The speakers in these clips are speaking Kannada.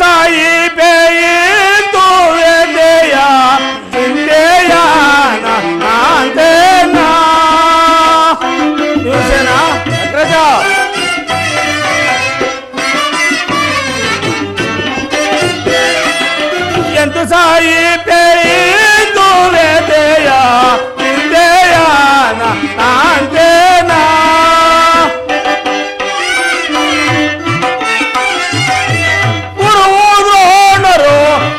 ಸಾಯಿ ಬೇಯಿತು ವೇದೆಯ ಚಿಂತೆಯ ನಾಂತೇನ ದಿವಸೇನ ಅಗ್ರಜ ಎಂತು ಸಾಯಿ ಬೇಯಿತು ವೇದೆಯ ಚಿಂತೆಯ ನಾಂತೇನ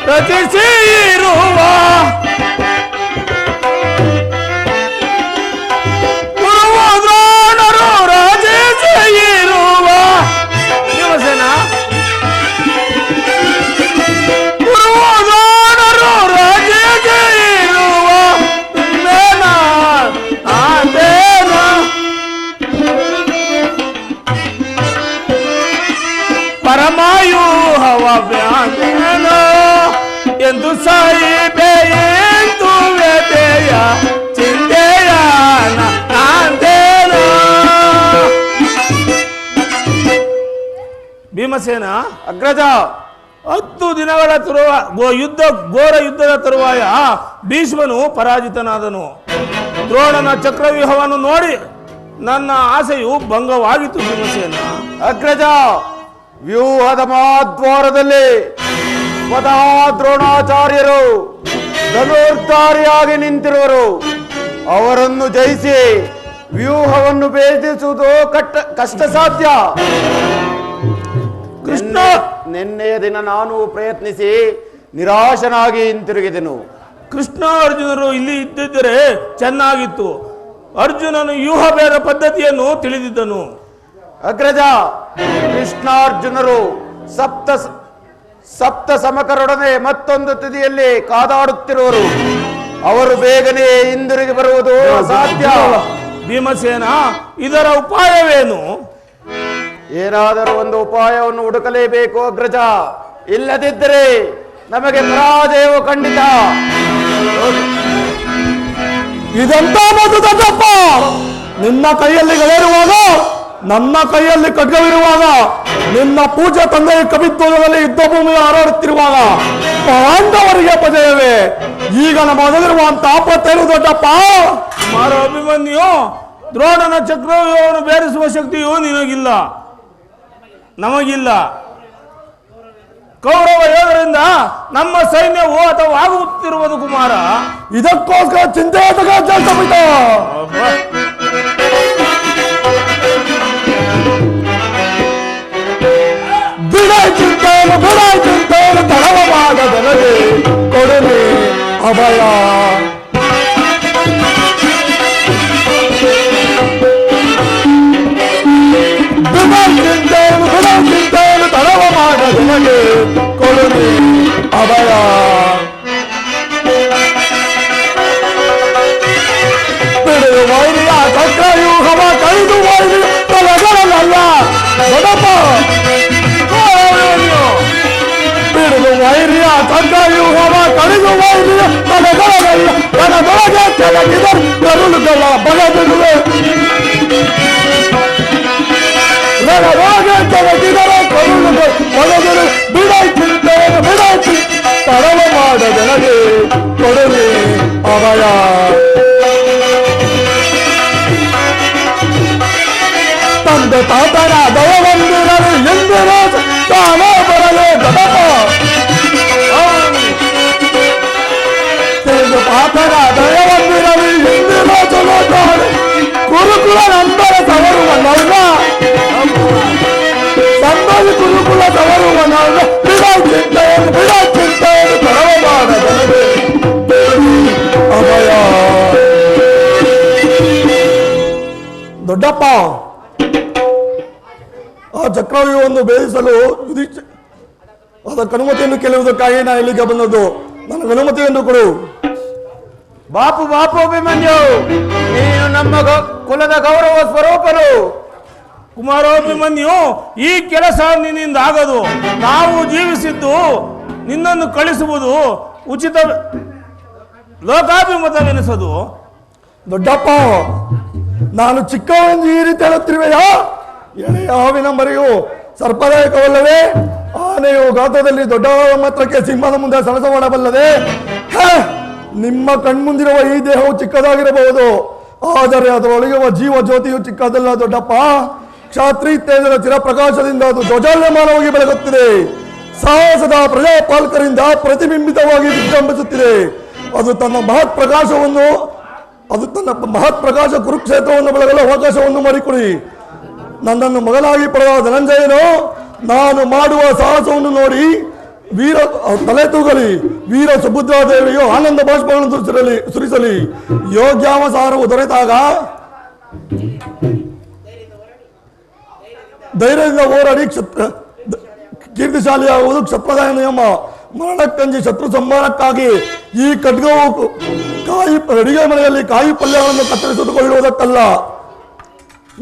ರಚಿಸಿರುವ ಗುರುದ್ರೋಣರು ರಚಿಸಿರುವ ದಿವಸೇನ ಗುರುದ್ರೋಣರು ರಚಿಸಿರುವ ಮೇನ ಆತೇನ ಪರಮಾಯುಹವ ವ್ಯಾನ ಎಂದು ಸಾಯಿ ಬೇಯಿತು ವೇದೆಯ ಚಿಂತೆಯ ನಾಂತೇನ ಭೀಮಸೇನ ಅಗ್ರಜ 10 ದಿನಗಳ ಘೋರ ಯುದ್ಧದ ತರುವಾಯ ಭೀಷ್ಮನು ಪರಾಜಿತನಾದನು. ದ್ರೋಣನ ಚಕ್ರವ್ಯೂಹವನ್ನು ನೋಡಿ ನನ್ನ ಆಸೆಯು ಭಂಗವಾಗಿತ್ತು ಭೀಮಸೇನ. ಅಗ್ರಜ, ವ್ಯೂಹದ ಮಹಾದ್ವಾರದಲ್ಲಿ ಸ್ವತಃ ದ್ರೋಣಾಚಾರ್ಯರು ಧನುರ್ಧಾರಿಯಾಗಿ ನಿಂತಿರುವರು. ಅವರನ್ನು ಜಯಿಸಿ ವ್ಯೂಹವನ್ನು ಭೇದಿಸುವುದು ಕಷ್ಟ ಸಾಧ್ಯ. ಕೃಷ್ಣ, ನಿನ್ನೆಯ ದಿನ ನಾನು ಪ್ರಯತ್ನಿಸಿ ನಿರಾಶನಾಗಿ ಹಿಂತಿರುಗಿದೆನು. ಕೃಷ್ಣ ಅರ್ಜುನರು ಇಲ್ಲಿ ಇದ್ದಿದ್ದರೆ ಚೆನ್ನಾಗಿತ್ತು. ಅರ್ಜುನನು ವ್ಯೂಹ ಬೇರ ಪದ್ಧತಿಯನ್ನು ತಿಳಿದಿದ್ದನು. ಅಗ್ರಜ, ಕೃಷ್ಣಾರ್ಜುನರು ಸಪ್ತ ಸಮಕರೊಡನೆ ಮತ್ತೊಂದು ತುದಿಯಲ್ಲಿ ಕಾದಾಡುತ್ತಿರುವರು. ಅವರು ಬೇಗನೆ ಹಿಂದಿರುಗಿ ಬರುವುದು ಅಸಾಧ್ಯ. ಭೀಮಸೇನ, ಇದರ ಉಪಾಯವೇನು? ಏನಾದರೂ ಒಂದು ಉಪಾಯವನ್ನು ಹುಡುಕಲೇಬೇಕು ಅಗ್ರಜ. ಇಲ್ಲದಿದ್ದರೆ ನಮಗೆ ಪರಾಜಯವು ಖಂಡಿತ. ಇದೆಂತ ಮಾತು ದೊಡ್ಡಪ್ಪ? ನಿನ್ನ ಕೈಯಲ್ಲಿ ಗಳೆಯಿರುವಾಗ, ನನ್ನ ಕೈಯಲ್ಲಿ ಖಡ್ಗವಿರುವಾಗ, ನಿನ್ನ ಪೂಜಾ ತಂದೆಯ ಕವಿತ್ವದಲ್ಲಿ ಯುದ್ಧ ಭೂಮಿಯ ಹಾರಾಡುತ್ತಿರುವಾಗ ಪಾಂಡವರಿಗೆ ಅಪಜಯವೇ? ಈಗ ನಮ್ಮಲ್ಲಿರುವಂತ ಆಪತ್ತೇನು ದೊಡ್ಡಪ್ಪ? ಮಾರೋ ಅಭಿಮನ್ಯು, ದ್ರೋಣನ ಚಕ್ರವ್ಯೂಹವನ್ನು ಬೇರಿಸುವ ಶಕ್ತಿಯು ನಿನಗಿಲ್ಲ, ನಮಗಿಲ್ಲ. ಕೌರವ ಯೋಧರಿಂದ ನಮ್ಮ ಸೈನ್ಯವು ಹತವಾಗುತ್ತಿರುವುದು ಕುಮಾರ. ಇದಕ್ಕೋಸ್ಕರ ಚಿಂತೆ ಚಿಂತೆಯನ್ನು ತಳವವಾಗದನಗೆ ಕೊಡಲಿ ಅಭಯ. ಚಿಂತೆಯನ್ನು ತಳವ ಮಾಡದನಗೆ ಕೊಡಲಿ ಅಭಯ. ಬಿಡುವ ವೈರಿಯ ಚಕ್ರವ್ಯೂಹವ ಕಳೆದು ವೈರಿ ತಲೆಗಳಲ್ಲ ದೊಡ್ಡಪ್ಪ. ಬಿಡುವ ವೈರಿಯ ಚಕ್ರವ್ಯೂಹವ ಕಳೆದು ವೈರಿಯ ತಲೆಗಳಲ್ಲ ತನದೊಳಗೆ ಕೆಳಗಿದ ಕರುಳುಗಳ ಬಲಬಿಡುವೆ. ಕೆಳಗಿದರೆ ಕರುಳುಗಳು ಬಲಬಿಡು. ಬಿಡಾಯ್ತು ತಡವ ಮಾಡದನಗೆ ಕೊಡಲಿ ಅಭಯ. ತಂದೆ ತಾತನ ದಯವಂದಿರಲು ಎಂದಿನ ತಾನೇ ಬರಲೇ ಗದಪ. ತಂದೆ ತಾತನ ದಯವಂದಿರಲು ಎಂದಿನ ಚಲೋ ತಾನೆ ಗುರುಕುಲ ನಂತರ ಸವರುವನಲ್ಲ. ಸಂಬಂಧಿ ಗುರುಕುಲ ಸವರುವನಲ್ಲ. ಬಿಡಾಚಿಂತೆಯನ್ನು ತಡವ ಮಾಡದನಗೆ ಅಭಯ. ದೊಡ್ಡಪ್ಪ, ಆ ಚಕ್ರವ್ಯೂಹವನ್ನು ಭೇದಿಸಲು ಅದಕ್ಕೆ ಅನುಮತಿಯನ್ನು ಕೇಳುವುದಕ್ಕಾಗಿ ನಾ ಇಲ್ಲಿಗೆ ಬಂದದ್ದು. ನನಗೆ ಅನುಮತಿಯನ್ನು ಕೊಡು. ಬಾಪು ಅಭಿಮನ್ಯು, ನೀನು ನಮ್ಮ ಕುಲದ ಗೌರವ ಸ್ವರೂಪರು. ಕುಮಾರೋಭಿಮನ್ಯು, ಈ ಕೆಲಸ ನಿನ್ನಿಂದ ಆಗದು. ನಾವು ಜೀವಿಸಿದ್ದು ನಿನ್ನನ್ನು ಕಳಿಸುವುದು ಉಚಿತ, ಲೋಕಾಭಿಮತವೆನಿಸದು. ದೊಡ್ಡಪ್ಪ, ನಾನು ಚಿಕ್ಕವನೆಂದು ಈ ರೀತಿ ಹೇಳುತ್ತಿರುವೆಯಾ? ಎಳೆಯ ಹಾವಿನ ಮರಿಯು ಸರ್ಪದಾಯಕವಲ್ಲವೇ? ಆ ಆನೆಯು ಗಾತ್ರದಲ್ಲಿ ದೊಡ್ಡ ಮಾತ್ರಕ್ಕೆ ಸಿಂಹದ ಮುಂದೆ ಸರಸ ಮಾಡಬಲ್ಲದೆ ನಿಮ್ಮ ಕಣ್ಮುಂದಿರುವ ಈ ದೇಹವು ಚಿಕ್ಕದಾಗಿರಬಹುದು, ಆದರೆ ಅದರೊಳಗಿರುವ ಜೀವ ಜ್ಯೋತಿಯು ಚಿಕ್ಕದಲ್ಲ ದೊಡ್ಡಪ್ಪ. ಕ್ಷಾತ್ರಿ ತೇಜದ ಚಿರಪ್ರಕಾಶದಿಂದ ಅದು ಧ್ವಜಾಲ್ಯಮಾನವಾಗಿ ಬೆಳಗುತ್ತಿದೆ. ಸಾಹಸದ ಪ್ರಜಾಪಾಲಕರಿಂದ ಪ್ರತಿಬಿಂಬಿತವಾಗಿ ವಿಜೃಂಭಿಸುತ್ತಿದೆ. ಅದು ತನ್ನ ಮಹತ್ ಪ್ರಕಾಶ ಕುರುಕ್ಷೇತ್ರವನ್ನು ಬೆಳಗಲು ಅವಕಾಶವನ್ನು ಮಾಡಿಕೊಡಿ. ನನ್ನನ್ನು ಮಗನಾಗಿ ಪಡೆದ ಧನಂಜಯನು ನಾನು ಮಾಡುವ ಸಾಹಸವನ್ನು ನೋಡಿ ತಲೆ ತೂಗಲಿ. ವೀರ ಸುಭದ್ರಾದೇವಿಯು ಆನಂದ ಬಾಷ್ಪಗಳನ್ನು ಸುರಿಸಲಿ. ಯೋಗ್ಯಾವಸಾರವು ದೊರೆತಾಗ ಧೈರ್ಯದಿಂದ ಹೋರಾಡಿ ಕೀರ್ತಿಶಾಲಿಯಾಗುವುದು ಕ್ಷತ್ರದಾಯ ನಿಯಮ. ಮರಣಕ್ಕಂಜಿ ಶತ್ರು ಸಂಹಾರಕ್ಕಾಗಿ ಈ ಖಡ್ಗವು ಅಡಿಗೆ ಮನೆಯಲ್ಲಿ ಕಾಯಿ ಪಲ್ಯಗಳನ್ನು ಕತ್ತರಿಸಿದುಕೊಳ್ಳುವುದಕ್ಕಲ್ಲ.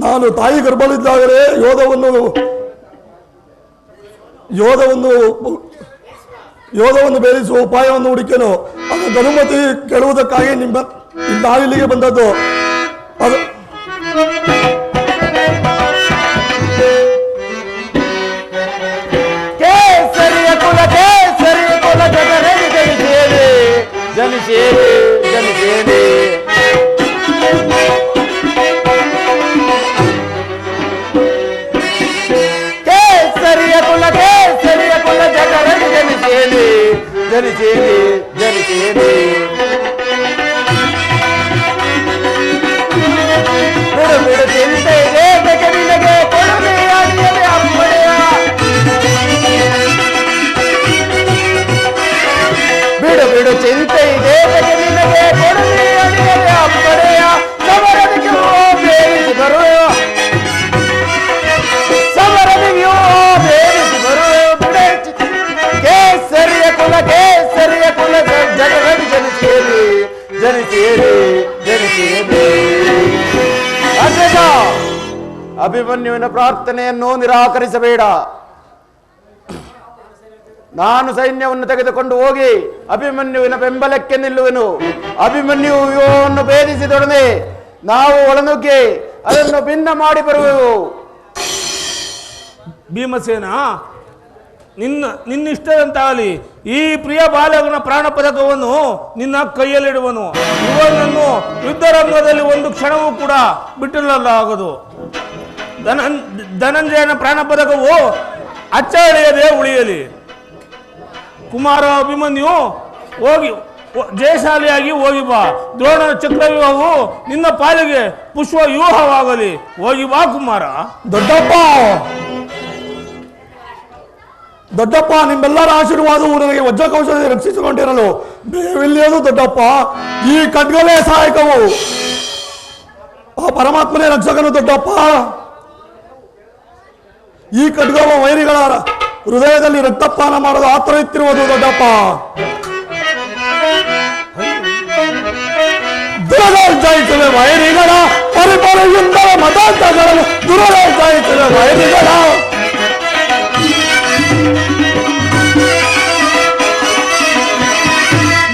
ನಾನು ತಾಯಿ ಗರ್ಭದಲ್ಲಿದ್ದಾಗಲೇ ಯೋಧವನ್ನು ಬೇರಿಸುವ ಉಪಾಯವನ್ನು ಹುಡುಕೆನು. ಅದಕ್ಕೆ ಅನುಮತಿ ಕೇಳುವುದಕ್ಕಾಗಿ ನಾನು ಇಲ್ಲಿಗೆ ಬಂದದ್ದು. ಅದು ಜನಿಸೇನೆ ಜನಿಸೇನೆ ಕೇಸರಿಯ ಕುಲ ಜಗರಡಿ ಜನಿಸೇನೆ ಜನಿಸೇನೆ ಜನಿಸೇನೆ ಬಿಡು ಬಿಡು ಚಿಂತೆ ಇದೆ ಬೆಗಲಿಗೆ ಕೊಡದೆ ಅಡಿಯದೆ ಅಪ್ಪಳೆಯ ಬಿಡು ಬಿಡು ಚಿಂತೆ ಇದೆ ನಿನಗೆ ಕೊಡಲಿ ಅಡಿಯದೆ ಅಪ್ಪಡೆಯ ಸಮರದಿಗೂ ಬೇರಿಸಿ ಬರುವ ಕೇಸರಿಯ ಕುಲ ಜಗರಡಿ ಜನಿಸೇರಿ ಜನಿಸೇರಿ ಜನಿಸೇರಿ. ಅಭಿಮನ್ಯುವಿನ ಪ್ರಾರ್ಥನೆಯನ್ನು ನಿರಾಕರಿಸಬೇಡ. ನಾನು ಸೈನ್ಯವನ್ನು ತೆಗೆದುಕೊಂಡು ಹೋಗಿ ಅಭಿಮನ್ಯುವಿನ ಬೆಂಬಲಕ್ಕೆ ನಿಲ್ಲುವೆನು. ಅಭಿಮನ್ಯುವನ್ನು ಭೇದಿಸಿದೊಡನೆ ನಾವು ಒಳನುಗ್ಗಿ ಅದನ್ನು ಭಿನ್ನ ಮಾಡಿ ಬರುವೆವು. ಭೀಮಸೇನ, ನಿನ್ನಿಷ್ಟದಂತಾಗಲಿ. ಈ ಪ್ರಿಯ ಬಾಲಕನ ಪ್ರಾಣ ಪದಕವನ್ನು ನಿನ್ನ ಕೈಯಲ್ಲಿಡುವನು. ಇವನನ್ನು ಯುದ್ಧರಂಗದಲ್ಲಿ ಒಂದು ಕ್ಷಣವೂ ಕೂಡ ಬಿಟ್ಟಿರಲಾಗದು. ಧನಂಜಯನ ಪ್ರಾಣ ಪದಕವು ಅಚ್ಚಳಿಯದೆ ಉಳಿಯಲಿ. ಕುಮಾರ ಅಭಿಮನ್ಯು, ಹೋಗಿ ಜಯಶಾಲಿಯಾಗಿ ಹೋಗಿ ಬಾ. ದ್ರೋಣನ ಚಕ್ರವ್ಯೂಹವು ನಿನ್ನ ಪಾಲಿಗೆ ಪುಷ್ಪ ವ್ಯೂಹವಾಗಲಿ. ಹೋಗಿ ಬಾ ಕುಮಾರ. ದೊಡ್ಡಪ್ಪ, ನಿಮ್ಮೆಲ್ಲರ ಆಶೀರ್ವಾದವು ನನಗೆ ವಜ್ರಕೌಶಲ್ಯ ರಕ್ಷಿಸಿಕೊಂಡಿರಲು ಬೇವಿಲ್ಲಿಯದು ದೊಡ್ಡಪ್ಪ. ಈ ಖಡ್ಗಲೇ ಸಹಾಯಕವು. ಆ ಪರಮಾತ್ಮನೇ ರಕ್ಷಕನು ದೊಡ್ಡಪ್ಪ. ಈ ಖಡ್ಗವ ವೈರಿಗಳ ಹೃದಯದಲ್ಲಿ ರಕ್ತಪಾನ ಮಾಡಲು ಆತರ ಇತ್ತಿರುವುದು ದೊಡ್ಡಪ್ಪ. ದುರದರ್ಶಿಸುವೆ ವೈರಿಗಳ ಪರಿಪರಿಯಿಂದ ಮತಾಂತಗಳನ್ನು ದುರದರ್ಶಿಸುವೆ ವೈರಿಗಳ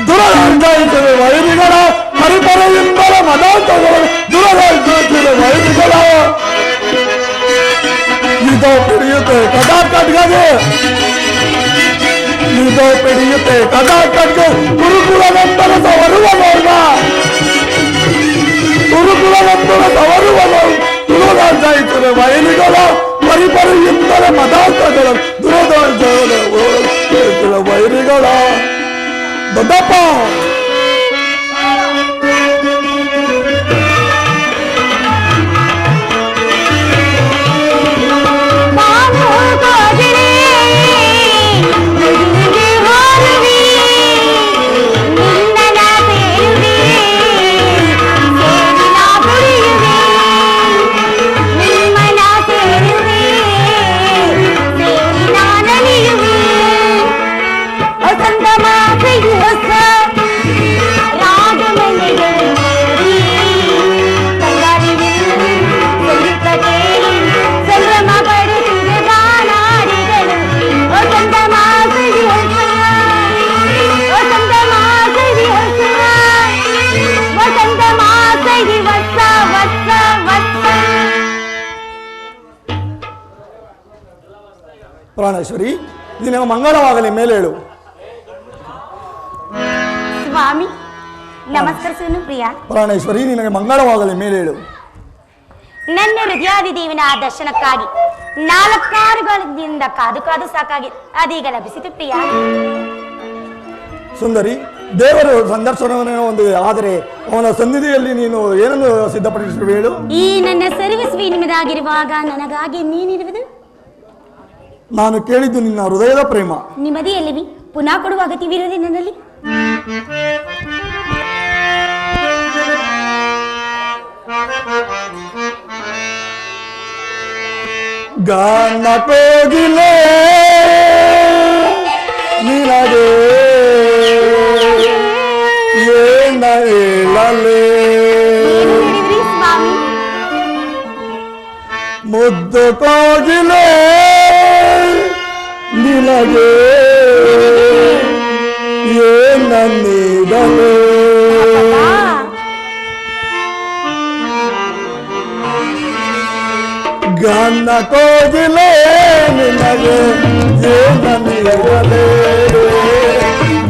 ದುರದರ್ಶಿಸುವೆ ವೈರಿಗಳ ಪರಿಪರಿಯಿಂದ ಮತಾಂತಗಳನ್ನು ದುರದರ್ಶಿಸುವೆ ವೈರಿಗಳ. ಇದು ಪಿಡಿಯುತ್ತೆ ಕದಾ ಖಡ್ಗಗೆ, ಇದು ಪಿಡಿಯುತ್ತೆ ಕದಾ ಖಡ್ಗೆ. ಗುರುಕುಲವೆಂಬರ ಸವರುವ ನೋಡ್ಗ, ಗುರುಕುಲವೆಂಬರ ಸವರುವ ದುರದರ್ಶಿಸುವೆ ವೈರಿಗಳ ಪರಿಪರಿಯಿಂದಲೇ ಮತಾಂತಗಳ ದುರದರ್ಶಿಸುವೆ ವೈರಿಗಳ. ದೊಡ್ಡಪ್ಪ, ಪ್ರಾಣೇಶ್ವರಿ, ನಿನಗೆ ಮಂಗಳವಾಗಲಿ, ಮೇಲೆ ಹೇಳು. ಸ್ವಾಮಿ ನಮಸ್ಕರಿಸುವನು ಪ್ರಿಯ. ಪ್ರಾಣೇಶ್ವರಿ, ನಿನಗೆ ಮಂಗಳವಾಗಲಿ, ಮೇಲೆ ಹೇಳು. ನನ್ನ ಹೃದಯಾದಿ ದೇವಿನ ದರ್ಶನಕ್ಕಾಗಿ 4 ಗಳಿಂದ ಕಾದು ಕಾದು ಸಾಕಾಗಿ ಅದೀಗ ಲಭಿಸಿತು ಪ್ರಿಯ. ಸುಂದರಿ, ದೇವರು ಸಂದರ್ಶನವನ್ನು ಒಂದು, ಆದರೆ ಅವನ ಸನ್ನಿಧಿಯಲ್ಲಿ ನೀನು ಏನನ್ನು ಸಿದ್ಧಪಡಿಸಿರುವೆ ಹೇಳು. ಈ ನನ್ನ ಸರ್ವಿಸ್ ನಿಮ್ಮದಾಗಿರುವಾಗ ನನಗಾಗಿ ನೀನಿರುವುದು? ನಾನು ಕೇಳಿದ್ದು ನಿನ್ನ ಹೃದಯದ ಪ್ರೇಮ. ನಿಮ್ಮದೇ ಎಲ್ಲಿವಿ? ಪುನಃ ಕೊಡುವ ಅಗತ್ಯವಿರುವುದೇ ನನ್ನಲ್ಲಿ? ಗಾನ ಕೋಗಿಲೆ ನಿನಗೆ ಏನ ಹೇಳಲೆ, ಸ್ವಾಮಿ ಮುದ್ದು ಕೋಗಿಲೆ ನಿನಗೆ ಏನ ನೀಡಲೆ. ಗಾನ ಕೋಗಿಲೆ ನಿನಗೆ ಏನ ನೀಡಲೆ,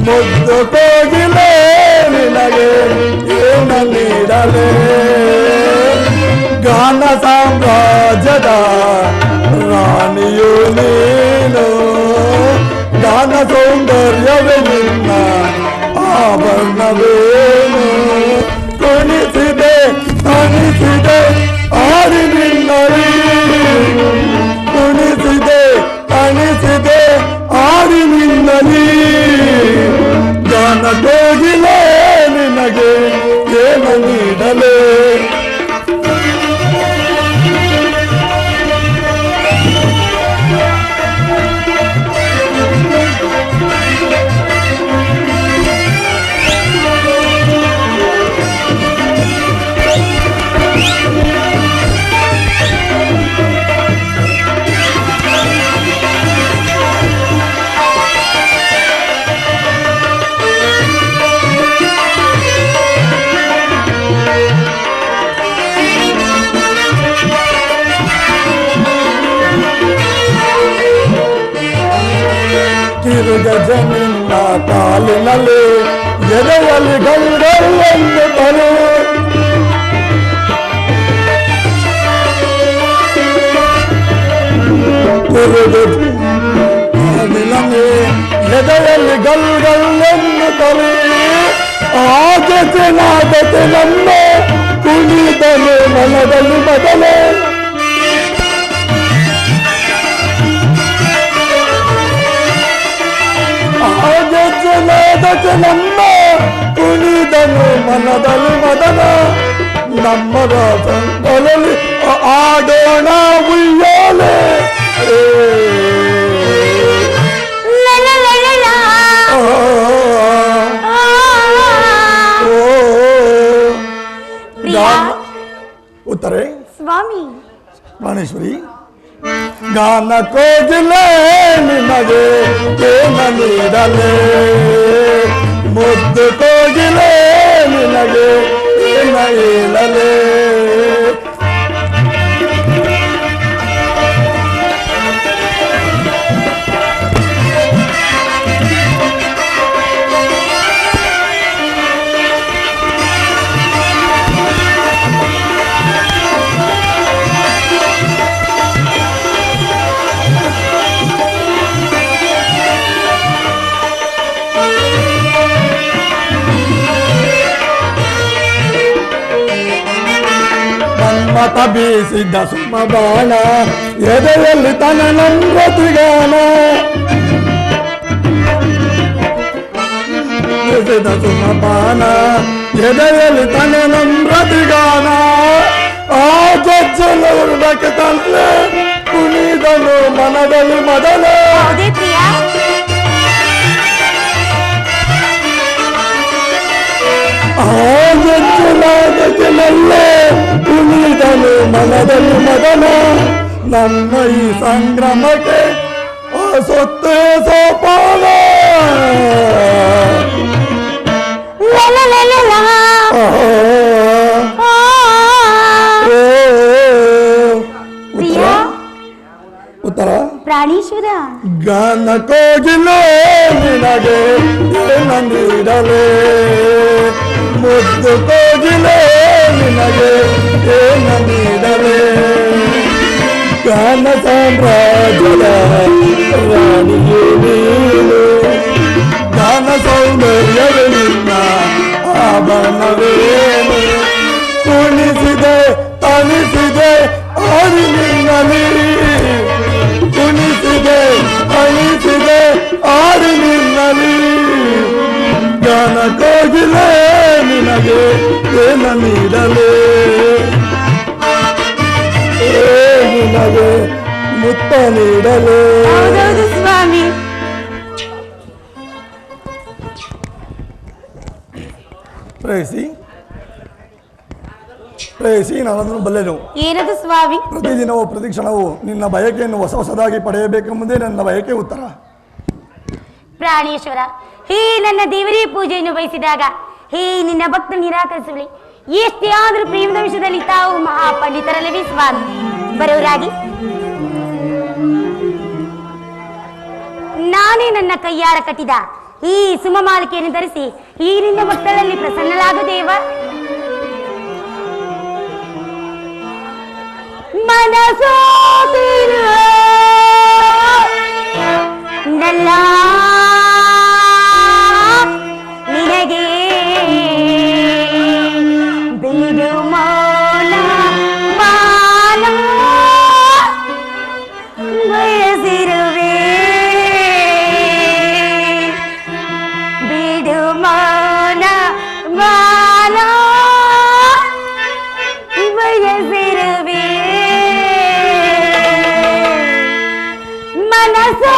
ಮುದ್ದು ಕೋಗಿಲೆ ನಿನಗೆ ಏನ ನೀಡಲೆ. ಗಾನ ಸಾಮ್ರಾಜ್ಯದ ರಾಣಿಯು ನೀನು, ಗಾನ ಸೌಂದರ್ಯವೇ ನಿನ್ನ ಆಭರಣವೇನು. ಕುಣಿಸಿದೆ ಅನಿಸಿದೆ ಆಡಿ ನಿನ್ನಲಿ, ಕುಣಿಸಿದೆ ಅನಿಸಿದೆ ಆಡಿ ನಿನ್ನಲಿ. ಗಾನ ಕೋಗಿಲೆ ನಿನಗೆ ಏನ ನೀಡಲೆ. ತಿರುಗಜ ನಿನ್ನ ಕಾಲಿನಲ್ಲಿ ಎದೆಯಲ್ಲಿ ಗಂಗಲ್ಲನ್ನು ತರು. ತಿರುಗಜ ಕಾಲಿನಲ್ಲಿ ಎದೆಯಲ್ಲಿ ಗಲ್ಗಲ್ಲನ್ನು ತರು. ಆಗತೆ ನಾಗತೆ ನಮ್ಮ ಕುಣಿದಲು ಮನದಲ್ಲಿ ಬದಲೆ. ನಮ್ಮ ಕುಣಿದನು ಮನದಲ್ಲಿ ಮದನ. ನಮ್ಮ ರಾಸಂಗಳಲ್ಲಿ ಆಡೋಣ ಉಯ್ಯಾಲೆ. ಉತ್ತರೆ ಸ್ವಾಮಿ ಪ್ರಾಣೇಶ್ವರಿ, ಗಾನ ಕೋಗಿಲೆ ನಿನಗೆ ಏನ ನೀಡಲೆ, ಮುದ್ದು ಕೋಗಿಲೆ ನಿನಗೆ ಏನ ಹೇಳಲೆ. ಮತ ಬೀಸಿದ್ದ ಸುಮಬಾಣ ಎದೆಯಲ್ಲಿ ತನ ನಂಬತಿಗಾನ. ಬೀಸಿದ ಸುಮಬಾಣ ಎದೆಯಲ್ಲಿ ತನ ನಂಬತಿಗಾನ. ಆ ಜಜ್ಜಲಕ್ಕೆ ತನ್ನೆ ಕುಣಿದನು ಮನದಲ್ಲಿ ಮದಲೆ. ಆಜಲಾಗಲೇ ಕುಣಿದನು ಮನದಲ್ಲಿ ಮದನ. ನಮ್ಮ ಈ ಸಂಗ್ರಾಮಕ್ಕೆ ಸೊತ್ತೆ ಸೋಪಾನ. ಉತ್ತರ ಪ್ರಾಣೇಶ್ವರ ಗಾನ ಕೋಗಿಲೆ ನಿನಗೆ ಏನ ನೀಡಲೇ ಮುದ್ದು ಕೋಗಿಲೆ ನಿನಗೆ ಏನ ನೀಡಲೇ ಗಾನ ಸಾಮ್ರಾಜ್ಯದ ರಾಣಿಯೇ ನೀನು ಗಾನ ಸೌಂದರ್ಯವೇ ನಿನ್ನ ಆಭರಣವೇನು ಕುಣಿಸಿದೆ ತಣಿಸಿದೆ ಆಡಿ ನಿನ್ನಲಿ ಕುಣಿಸಿದೆ ಅಣಿಸಿದೆ ಆಡಿ ನಿನ್ನಲಿ ಗಾನ ಕೋಗಿಲೆ ನಿನಗೆ ಏನ ನೀಡಲೇ ನಿನಗೆ ಮುತ್ತ ನೀಡಲೇ ಹೌದೌದು ಸ್ವಾಮಿ. ಪ್ರೇಯಸಿ ನಾನದನ್ನು ಬಲ್ಲೆನು. ಏನದು ಸ್ವಾಮಿ? ಪ್ರತಿದಿನವೂ ಪ್ರತಿಕ್ಷಣವೂ ನಿನ್ನ ಬಯಕೆಯನ್ನು ಹೊಸದಾಗಿ ಪಡೆಯಬೇಕೆಂಬುದೇ ನನ್ನ ಬಯಕೆ ಉತ್ತರ. ಪ್ರಾಣೇಶ್ವರ, ಹೇ ನನ್ನ ದೇವರೇ ಪೂಜೆಯನ್ನು ಬಯಸಿದಾಗ ಹೇ ನಿನ್ನ ಭಕ್ತ ನಿರಾಕರಿಸಲಿ. ಎಷ್ಟೇ ಆದರೂ ಪ್ರೇಮದ ವಿಷಯದಲ್ಲಿ ತಾವು ಮಹಾಪಂಡಿತರಲ್ಲವೇ ಸ್ವಾಮಿ. ಬರೋರಾಗಿ ನಾನೇ ನನ್ನ ಕೈಯಾರ ಕಟ್ಟಿದ ಈ ಸುಮಮಾಲಿಕೆಯನ್ನು ಧರಿಸಿ ಈ ನಿನ್ನ ಭಕ್ತರಲ್ಲಿ ಪ್ರಸನ್ನಲಾಗುದೇವ. ಮನಸೋತಿರು ನಲ್ಲ ನಿನಗೆ ಬಿಡು ಮೌನ ಬಾಲ ಬಯಸಿರುವೆ ಬಿಡು ಮೌನ ಬಾಲ ಬಯಸಿರುವೆ ಮನಸ್ಸು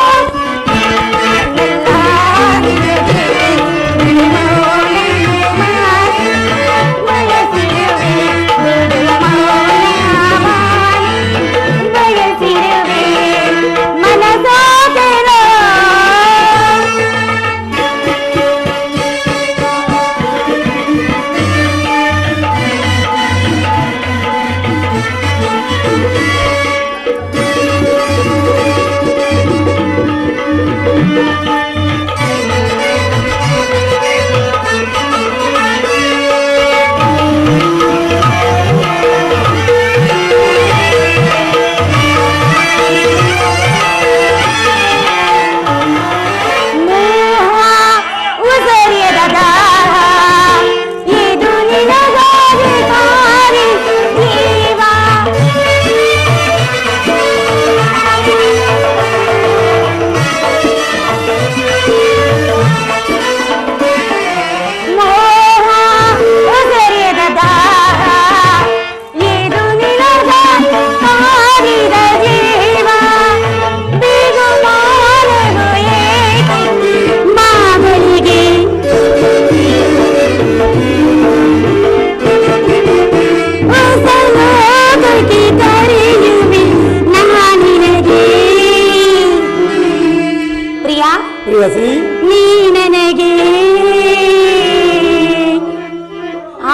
ಪ್ರೇಯಸಿ ನೀ ನನಗೆ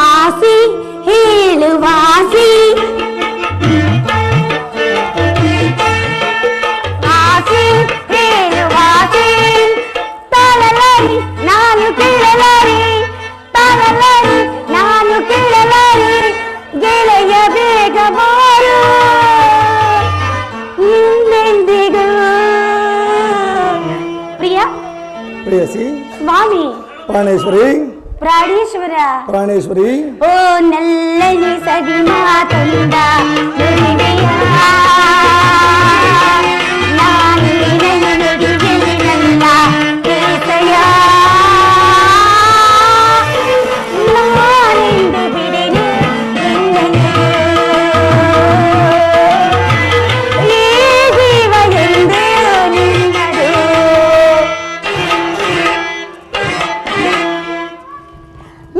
ಆಸಿ ಹೇಳುವಾಸಿ ಆಸಿ ಹೇಳುವಾಸಿ ತಳಲರಿ ನಾನು ಕೇಳಲಾರಿ ತಳಲರಿ ನಾನು ಕೇಳಲಾರಿ ಗೆಳೆಯ ಬೇಗ ಬಾರು ಹಿಂದೆಂದಿಗೂ ಪ್ರೇಯಸಿ ಸ್ವಾಮಿ ಪ್ರಾಣೇಶ್ವರಿ ಪ್ರಾಣೇಶ್ವರ ಓ ನಲ್ಲನಿ ಸವಿ ಮಾತೊಂದ ನುಡಿವೆಯ ನಾನು ನುಡಿಗೆಲಿ ನನ್ನ ಕೇಸಯ ನಾನೆಂದು ಬಿಡೆನು ನಿನ್ನನ್ನು ಈ ಜೀವ ಎಂದು ನಿನ್ನದು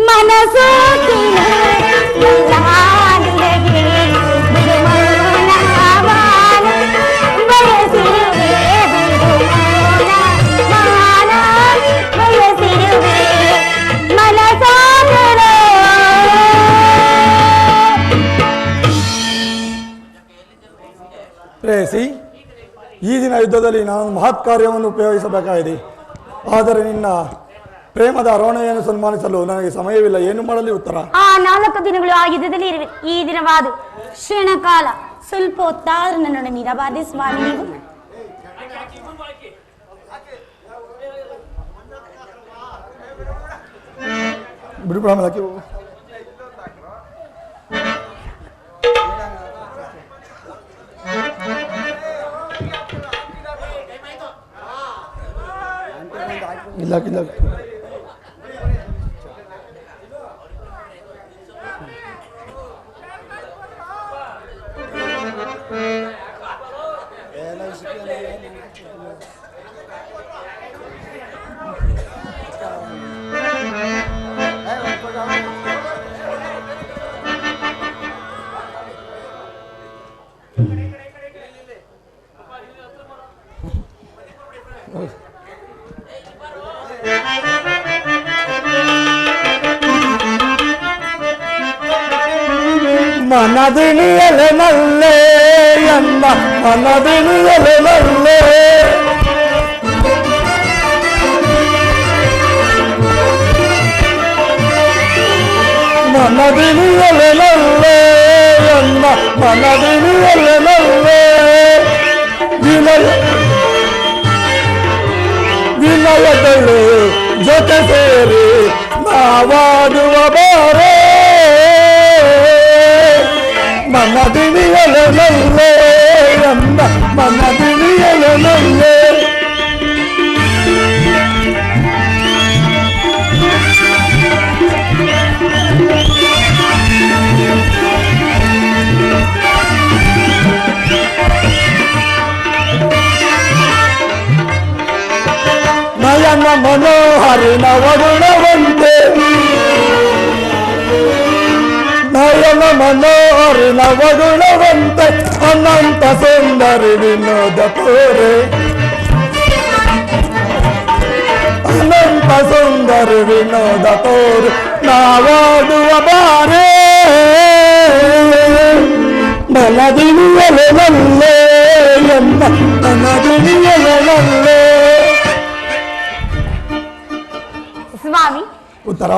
ಮನಸ್ಸು ಪ್ರೇಯಸಿ ಈ ದಿನ ಯುದ್ಧದಲ್ಲಿ ನಾನು ಮಹತ್ ಕಾರ್ಯವನ್ನು ಉಪಯೋಗಿಸಬೇಕಾಗಿದೆ. ಆದರೆ ನಿನ್ನ ಪ್ರೇಮದ ಅರೋಣೆಯನ್ನು ಸನ್ಮಾನಿಸಲು ನನಗೆ ಸಮಯವಿಲ್ಲ. ಏನು ಮಾಡಲಿ ಉತ್ತರ? ಆ 4 ದಿನಗಳು ಆ ಯುದ್ಧದಲ್ಲಿ ಇರುವೆ. ಈ ದಿನವಾದ ಕ್ಷಣಕಾಲ ಸ್ವಲ್ಪ ಹೊತ್ತಾದ್ರೂ ನನ್ನೊಡನೆ ಇರಬಾರದೆ ಸ್ವಾಮಿ ನೀವು. ಬಿಡುಬಿಡ ಹಾಕಿ ಹೋಗು. ಇಲ್ಲ ಇಲ್ಲ ಮನದಿಣಿಯಲೆ ನಲ್ಲೆ ಎನ್ನ ಮನದಿಣಿಯಲೆ ನಲ್ಲೆ ಮನದಿಣಿಯಲೆ ನಲ್ಲೆ ಎನ್ನ ಮನದಿಣಿಯಲೆ ನಲ್ಲೆ ವಿನಯಗಳು ಜೊತೆ ಸೇರಿ ನಾವಾಡುವ ಬಾರೆ ಮನದಿಣಿಯಲೆ ನಲ್ಲೆ ಎನ್ನ ಮನದಿಣಿಯಲೆ ನಲ್ಲೆ. ನಯನ ಮನೋಹರಿನ ವರುಣವಂತೆ ನಯನ ಮನೋಹರಿನ ವರುಣವಂತೆ ಅನಂತ ಸುಂದರಿ ವಿನೋದ ತೋರೆ ಅನಂತ ಸುಂದರಿ ವಿನೋದ ತೋರೆ ನಾವಾಡುವ ಬಾರೆ ಮನದಿಣಿಯಲೆ ನಲ್ಲೆ ಎನ್ನ ಮನದಿಣಿಯಲೆ ನಲ್ಲೆ. ಸ್ವಾಮಿ ಉತ್ತರ.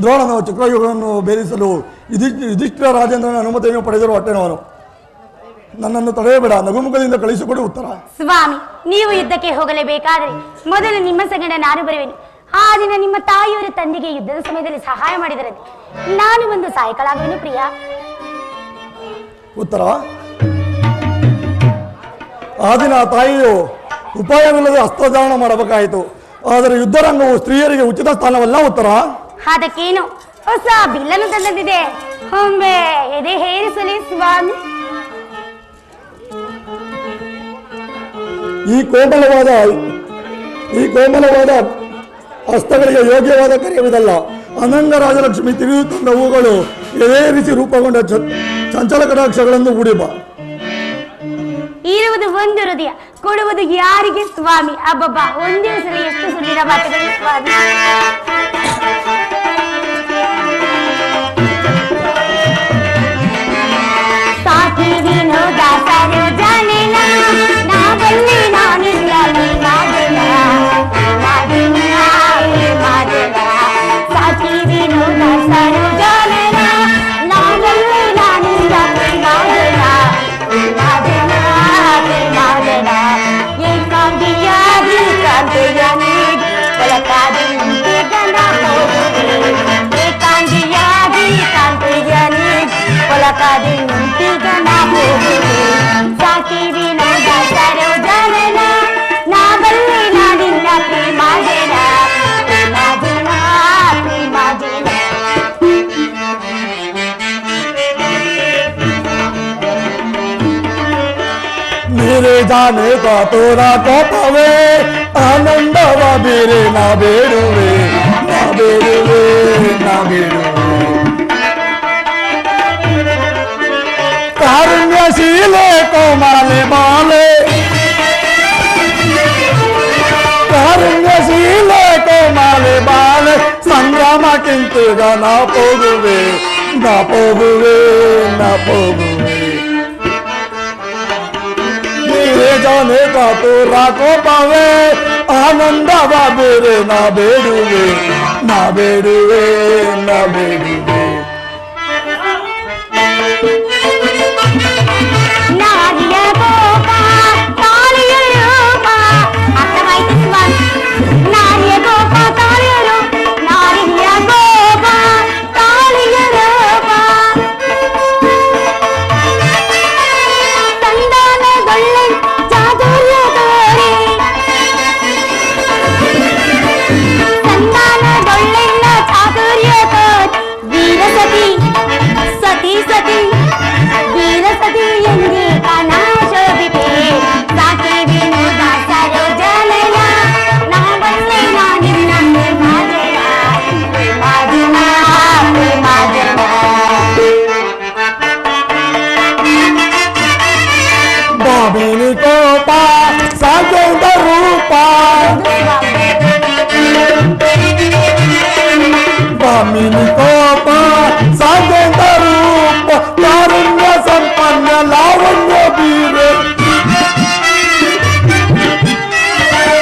ದ್ರೋಣನು ಚಕ್ರವ್ಯೂಹವನ್ನು ಭೇದಿಸಲು ಯುಧಿಷ್ಠಿರ ರಾಜೇಂದ್ರನ ಅನುಮತಿಯನ್ನು ಪಡೆದರು ಹೊಟ್ಟೆನವನು. ನನ್ನನ್ನು ತಡೆಯಬೇಡ, ನಗುಮುಖದಿಂದ ಕಳಿಸಿಕೊಡು ಉತ್ತರ. ಸ್ವಾಮಿ, ನೀವು ಯುದ್ಧಕ್ಕೆ ಹೋಗಲೇಬೇಕಾದರೆ ಮೊದಲು ನಿಮ್ಮ ಸಂಗಡ ನಾನು ಬರುವೆನು. ಆ ದಿನ ನಿಮ್ಮ ತಾಯಿಯವರ ತಂದೆಗೆ ಯುದ್ಧದ ಸಮಯದಲ್ಲಿ ಸಹಾಯ ಮಾಡಿದರೆ ನಾನು ಒಂದು ಸಹಾಯಕಳಾಗುವೆನು ಪ್ರಿಯ. ಉತ್ತರ. ಆ ದಿನ ತಾಯಿಯು ಉಪಾಯವಿಲ್ಲದೆ ಹಸ್ತಧಾರಣ ಮಾಡಬೇಕಾಯಿತು. ಆದರೆ ಯುದ್ಧರಂಗವು ಸ್ತ್ರೀಯರಿಗೆ ಉಚಿತ ಸ್ಥಾನವಲ್ಲ ಉತ್ತರ. ಅದಕ್ಕೇನು ಹೊಸ ಬಿಲ್ಲನ್ನು ತಂದಿದೆ, ಒಮ್ಮೆ ಎದೆ ಹೇರಿಸಲಿ ಸ್ವಾಮಿ. ಈ ಕೋಮಲವಾದ ಹಸ್ತಗಳಿಗೆ ಯೋಗ್ಯವಾದ ಕಾರ್ಯವಿದಲ್ಲ. ಅನಂಗ ರಾಜಲಕ್ಷ್ಮಿ ತಿಳಿದು ತಂದ ಹೂಗಳು ಎದೇರಿಸಿ ರೂಪುಗೊಂಡ ಚಂಚಲ ಕಟಾಕ್ಷಗಳನ್ನು ಹೂಡಿಬ. ಇರುವುದು ಒಂದು ಹೃದಯ, ಕೊಡುವುದು ಯಾರಿಗೆ ಸ್ವಾಮಿ? ಅಬ್ಬಬ್ಬ, ಒಂದೇ ಸಲ ಎಷ್ಟು ಸುಳ್ಳಿನ ಮಾತುಗಳು ಸ್ವಾಮಿ. ಸಾಕಿ ವಿನೋದ ಸರೋಜಾನೆನ ನಾ ಬಲ್ಲಿ ನಾನಿಲ್ಲ ಮಾದನ ಸಾಕಿ ವಿನೋದ ಸರೋಜಾನೆನ ನಾ ಬಲ್ಲಿ ನಾನಿಲ್ಲ ಮಾದನ ಏಕಾಂಗಿಯಾಗಿ ಕಾಂತೆಯ ನೀಡಿ ಒಳಕಾಡಿ ಗಂಡ ಹೋಗುವೆ. ಏಕಾಂಗಿಯಾಗಿ ಕಾಂತೆಯ ನೀಡಿ ಒಳಕಾಡಿ ಗಂಡ ಹೋಗುವೆ. ಸಾಕಿ ವಿನೋದ ಸರೋಜನ ನಾ ಬಲ್ಲೆ ನಾಡಿಲ್ಲ ಪ್ರೇಮಾಜನ ಪ್ರೇಮಾಜನ ಪ್ರೇಮಾಜನ. मेरे जाने का तोरा कोपवे आनंदव ಬೇರೆ ನಾ ಬೇಡುವೆ ನಾ ಬೇಡುವೆ ನಾ ಬೇಡುವೆ. ಕಾರುಣ್ಯಶೀಲೆ ಕೋಮಲೆ ಮಾಲೆ ಕಾರುಣ್ಯಶೀಲೆ ಕೋಮಲೆ ಬಾಲೆ ಸಂಗ್ರಾಮಕ್ಕಿಂತೀಗ ನಾ ಹೋಗುವೆ ನಾ ಹೋಗುವೆ ನಾ ಹೋಗುವೆ. मेरे जाने का तो राखो पावे आनंदವ ಬೇರೆ ನಾ ಬೇಡುವೆ ನಾ ಬೇಡುವೆ ನಾ ಬೇಡುವೆ ನಾರಿಯ ಗೋಪ ತಾಳಿಯ ರೂಪ ಅರ್ಥವಾಯ್ತು ಸ್ವಾಮಿ ನಾರಿಯ ಗೋಪ ತಾಳಿಯ ರೂಪ ನಾರಿಯ ಗೋಪ ತಾಳಿಯ ರೂಪ ಸಂಧಾನಗೊಳ್ಳೆ ಚಾತುರ್ಯ ತೋರಿ ಸಂಧಾನಗೊಳ್ಳೆನ್ನ ಚಾತುರ್ಯ ತೋರಿ ವೀರ ಸತಿ ಸತಿ ಸತಿ ವೀರ ಸತಿ ಎಂದೇ ಕಾಣ ಶೋಭಿತೆ ಸಾಕೆ ವಿನೋದ ಸರೋಜನಯ ನಾ ಬಂದೆ ನಾನಿನ್ನ ಪ್ರೇಮಾಜಯ ಪ್ರೇಮಾಜನ ಪ್ರೇಮಾಜನ ಬಾಬಿನಿ ಕೋಪ ಸಾಗೇಂದ್ರ ರೂಪ ಬಾಮಿನಿ ಕೋಪ ಸಾಗೇಂದ್ರ ರೂಪ ಕಾರುಣ್ಯ ಸಂಪನ್ನ ಲಾವಣ್ಯ ಬೀರೆ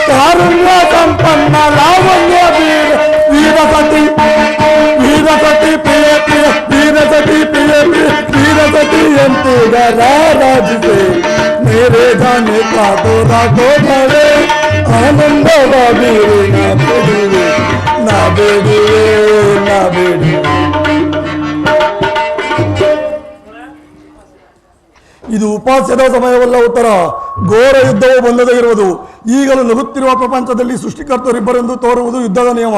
ಕಾರುಣ್ಯ ಸಂಪನ್ನ ಲಾವಣ್ಯ ಬೀರೆ ವೀರಸತಿ ವೀರಸತಿ ಪ್ರಿಯ ಪ್ರಿಯ ವೀರಸತಿ ಪ್ರಿಯ ಪ್ರಿಯ ವೀರಸತಿ ಎಂತೀಗ ರಾರಾಜಿಸೆ मेरे जाने का तो राखो पावे आनंदವ ಬೇರೆ ನಾ ಬೇಡುವೆ ನಾ ಬೇಡುವೆ ಇದು ಉಪಾಸ್ಯದ ಸಮಯವಲ್ಲ ಉತ್ತರ ಘೋರ ಯುದ್ಧವು ಬಂದದೇ ಇರುವುದು ಈಗಲೂ ನಗುತ್ತಿರುವ ಪ್ರಪಂಚದಲ್ಲಿ ಸೃಷ್ಟಿಕರ್ತರಿಬ್ಬರೆಂದು ತೋರುವುದು ಯುದ್ಧದ ನಿಯಮ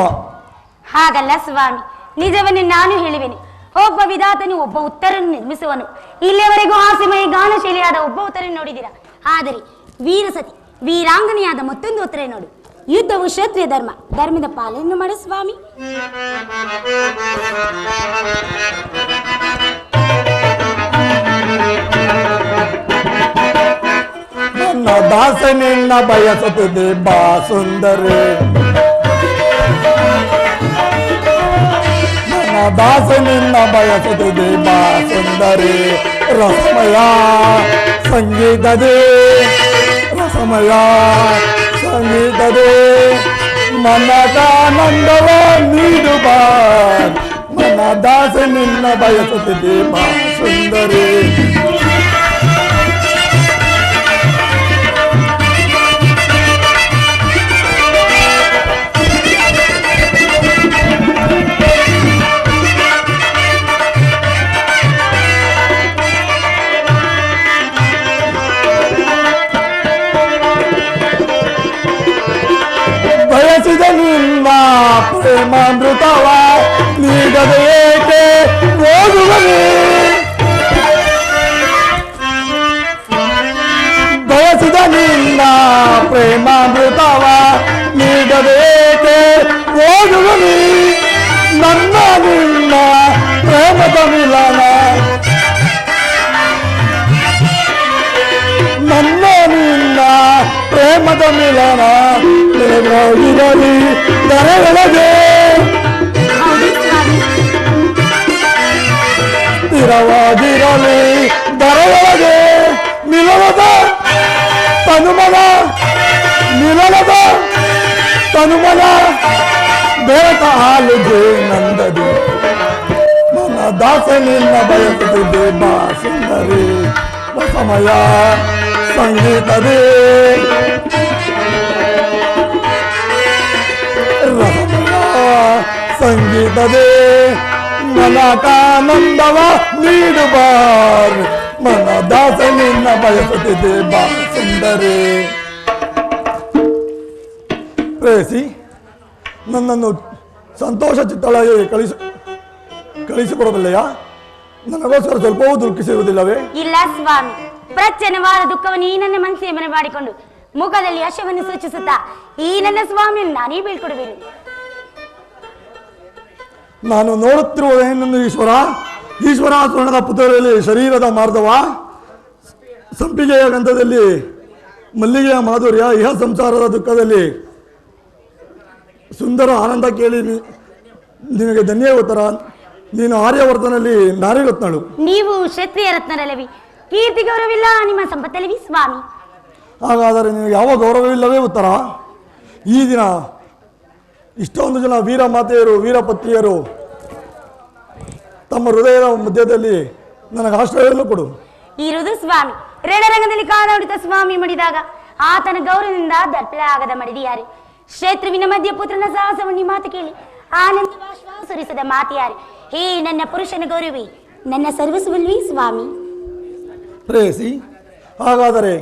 ಹಾಗಲ್ಲ ಸ್ವಾಮಿ ನಿಜವನ್ನೇ ನಾನು ಹೇಳುವೆನು ಒಬ್ಬ ವಿಧಾತನು ಒಬ್ಬ ಉತ್ತರನ್ನು ನಿರ್ಮಿಸುವನು ಇಲ್ಲಿಯವರೆಗೂ ಹಾಸ್ಯಮಯ ಗಾನಶೈಲಿಯಾದ ಒಬ್ಬ ಉತ್ತರ ನೋಡಿದಿರ ಆದರೆ ವೀರಸತಿ ವೀರಾಂಗನೆಯಾದ ಮತ್ತೊಂದು ಉತ್ತರ ನೋಡು ಯುದ್ಧವು ಕ್ಷತ್ರಿಯ ಧರ್ಮ ಧರ್ಮದ ಪಾಲನೆಯನ್ನು ಮಾಡು ಸ್ವಾಮಿ ನನ್ನ ದಾಸನಿನ್ನ ಬಯಸುತ್ತದೆ ಬಾ ಸುಂದರಿ ನನ್ನ ದಾಸನಿನ್ನ ಬಯಸುತ್ತದೆ ಬಾ ಸುಂದರಿ ರಸಮಯ ಸಂಗೀತದೇ ರಸಮಯ ಸಂಗೀತದೇ ಮನದಾನಂದವ ನೀಡು ಬಾ ನನ್ನ ದಾಸನಿನ್ನ ಬಯಸುತ್ತದೆ ಬಾ ಸುಂದರಿ ಬಯಸಿದ ನಿನ್ನ ಪ್ರೇಮಾಮೃತವ ನೀಡದೆ ಏಕೆ ಹೋಗುವನೆ ಬಯಸಿದ ನಿನ್ನ ಪ್ರೇಮಾಮೃತವ ನೀಡದೆ ಏಕೆ ಹೋಗುವನೆ ನನ್ನ ನಿನ್ನ ಪ್ರೇಮದ ಮಿಲನ ನನ್ನ ನಿನ್ನ ಪ್ರೇಮದ ಮಿಲನ ಇರಲಿ ದರಗಳಿಗೆ ಸ್ಥಿರವಾಗಿರಲಿ ದರಗಳಿಗೆ ಮಿಲನದ ತನುಮನ ಮಿಲನದ ತನುಮನ ಬೇಟ ಹಾಲಿಗೆ ನಂದದಿ ನನ್ನ ದಾಸನಿನ್ನ ಬಯಸುತ್ತಿದ್ದೆ ಬಾ ಸುಂದರಿ ಸಮಯ ಸಂಗೀತದೇ ಸಂಗೀತದೇ ಮನಕಾನಂದವ ನೀಡುಬಾರ್ ಮನ ದಾಸನಿನ್ನ ಬಯಸುತ್ತಿದೆ ಬಾ ಸುಂದರಿ ಪ್ರೇಯಸಿ ನನ್ನನ್ನು ಸಂತೋಷ ಚಿತ್ತಳಗೆ ಕಳಿಸಿಕೊಡಬಲ್ಲೆಯಾ ನನಗೋಸ್ಕರ ಸ್ವಲ್ಪವೂ ದುಃಖಿಸಿರುವುದಿಲ್ಲವೇ ಇಲ್ಲ ಸ್ವಾಮಿ ಪ್ರಚನ್ನವಾದ ದುಃಖವನ್ನು ಈ ನನ್ನ ಮನಸ್ಸಿಗೆ ಮನೆ ಮಾಡಿಕೊಂಡು ಮುಖದಲ್ಲಿ ಹರ್ಷವನ್ನು ಸೂಚಿಸುತ್ತಾ ಈ ನನ್ನ ಸ್ವಾಮಿಯನ್ನು ನಾನೇ ಬೀಳ್ಕೊಡುವೆನು ನಾನು ನೋಡುತ್ತಿರುವುದೇನೆಂದು ಈಶ್ವರ ಸ್ವರ್ಣದ ಪುತ್ರರಲ್ಲಿ ಶರೀರದ ಮಾರ್ಧವ ಸಂಪಿಗೆಯ ಗಂಧದಲ್ಲಿ ಮಲ್ಲಿಗೆಯ ಮಾಧುರ್ಯ ಇಹ ಸಂಸಾರದ ದುಃಖದಲ್ಲಿ ಸುಂದರ ಆನಂದ ಕೇಳಿ ನಿನಗೆ ಧನ್ಯ ಉತ್ತರ ನೀನು ಆರ್ಯವರ್ಧನಲ್ಲಿ ನಾರಿರತ್ನಳು ನೀವು ಕ್ಷತ್ರಿಯ ರತ್ನರಲ್ಲವಿ ಕೀರ್ತಿ ಗೌರವಿಲ್ಲ ನಿಮ್ಮ ಸಂಪತ್ತಲ್ಲವಿ ಸ್ವಾಮಿ ಹಾಗಾದರೆ ನೀವು ಯಾವ ಗೌರವವಿಲ್ಲವೇ ಉತ್ತರ? ಈ ದಿನ ಇಷ್ಟೊಂದು ಜನ ವೀರ ಮಾತೆಯರು ವೀರ ಪತ್ನಿಯರು ತಮ್ಮ ಹೃದಯದ ಮಧ್ಯದಲ್ಲಿ ನನಗೆ ಆಶ್ರಯವನ್ನು ಕೊಡು. ಇರುವುದು ಸ್ವಾಮಿ ರಣರಂಗದಲ್ಲಿ ಕಾಲಾಡಿದ ಸ್ವಾಮಿ ಮಡಿದಾಗ ಆತನ ಗೌರವದಿಂದ ದರ್ಪಲ ಆಗದ ಮಡಿದಿಯಾರೆ. ಶತ್ರುವಿನ ಮಧ್ಯ ಪುತ್ರನ ಸಾಹಸವನ್ನಿ ಮಾತು ಕೇಳಿ ಆನಂದ ಬಾಷ್ಪ ಸುರಿಸದ ಮಾತಿಯಾರೆ. ಹೇ ನನ್ನ ಪುರುಷನ ಗೌರವಿ, ನನ್ನ ಸರ್ವಸ್ವಲ್ವಿ ಸ್ವಾಮಿ. ಪ್ರೇಯಸಿ, ಹಾಗಾದರೆ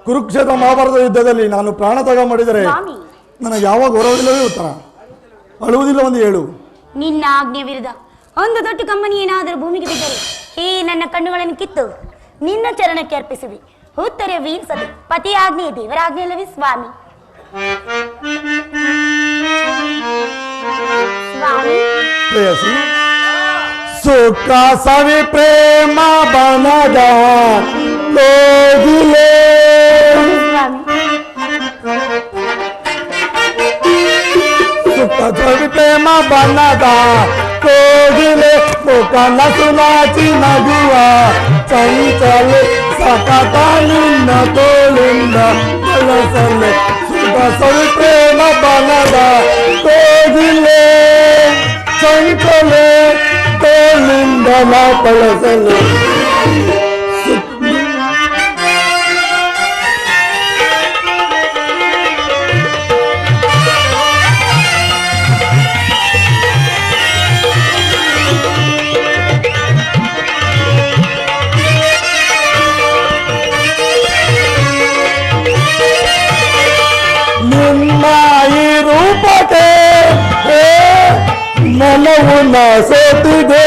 ಕುರುಕ್ಷೇತ್ರ ಮಹಾಭಾರತ ಯುದ್ಧದಲ್ಲಿ ನಾನು ಪ್ರಾಣ ತ್ಯಾಗ ಮಾಡಿದರೆ ಸ್ವಾಮಿ, ನನಗೆ ಯಾವ ಗೌರವವಿಲ್ಲವೇ ಉತ್ತರ? ಅಳುವುದಿಲ್ಲ ಒಂದು ಹೇಳು. ನಿನ್ನ ಆಜ್ಞೆ ವಿರುದ್ಧ ಒಂದು ದೊಡ್ಡ ಕಮ್ಮನಿ ಏನಾದರೂ ಭೂಮಿಗೆ ಬಿದ್ದರೆ ಹೇ ನನ್ನ ಕಣ್ಣುಗಳನ್ನು ಕಿತ್ತು ನಿನ್ನ ಚರಣಕ್ಕೆ ಅರ್ಪಿಸುವೆ. ಉತ್ತರ ವೀರ್ಸದೆ ಪತಿ ಆಜ್ಞೆ ದೇವರ ಆಜ್ಞೆ ಅಲ್ಲವೇ ಸ್ವಾಮಿ. ಸ್ವಾಮಿ ಪ್ರೇಯಸಿ, ಸುಖ ಸವಿ ಪ್ರೇಮ ಬನದ ಕೋಗಿಲೆ, ಸ್ವಾಮಿ ಸುಖ ಸವಿ ಪ್ರೇಮ ಬನದ ಕೋಗಿಲೆ, ಮುಖ ನಸು ನಾಚಿ ನಗುವ ಚಂಚಲೆ, ಸಕಟ ನಿನ್ನ ತೋಳಿಂದ ಬಳಸಲೆ. ಸುಖ ಸವಿ ಪ್ರೇಮ ಬನದ ಕೋಗಿಲೆ, ಚಂಚಲೆ ತೋಳಿಂದ ನಾ ಬಳಸಲೆ. ನಿಮ್ಮ ಈ ರೂಪಕ್ಕೆ ಮನವು ನ ಸೋತಿದೆ,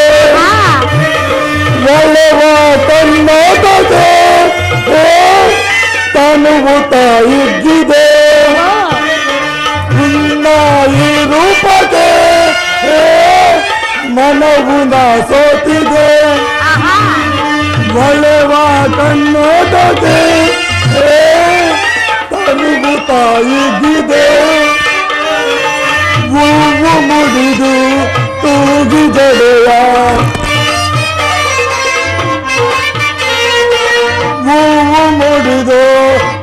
ಒಳ್ಳೆವ ತನ್ನೋಟದೆ ತನುವು ಇದ್ದಿದೆ. ನಿಮ್ಮ ಈ ರೂಪಕ್ಕೆ ಮನವು ನ ಸೋತಿದೆ, ಒಳ್ಳೆವ ತನ್ನೋಟದೆ ತನುವು ಇದ್ದಿದೆ. ಹೂವು ಮುಡಿದು ತೂಗಿದೆಯ, ಹೂವು ಮುಡಿದು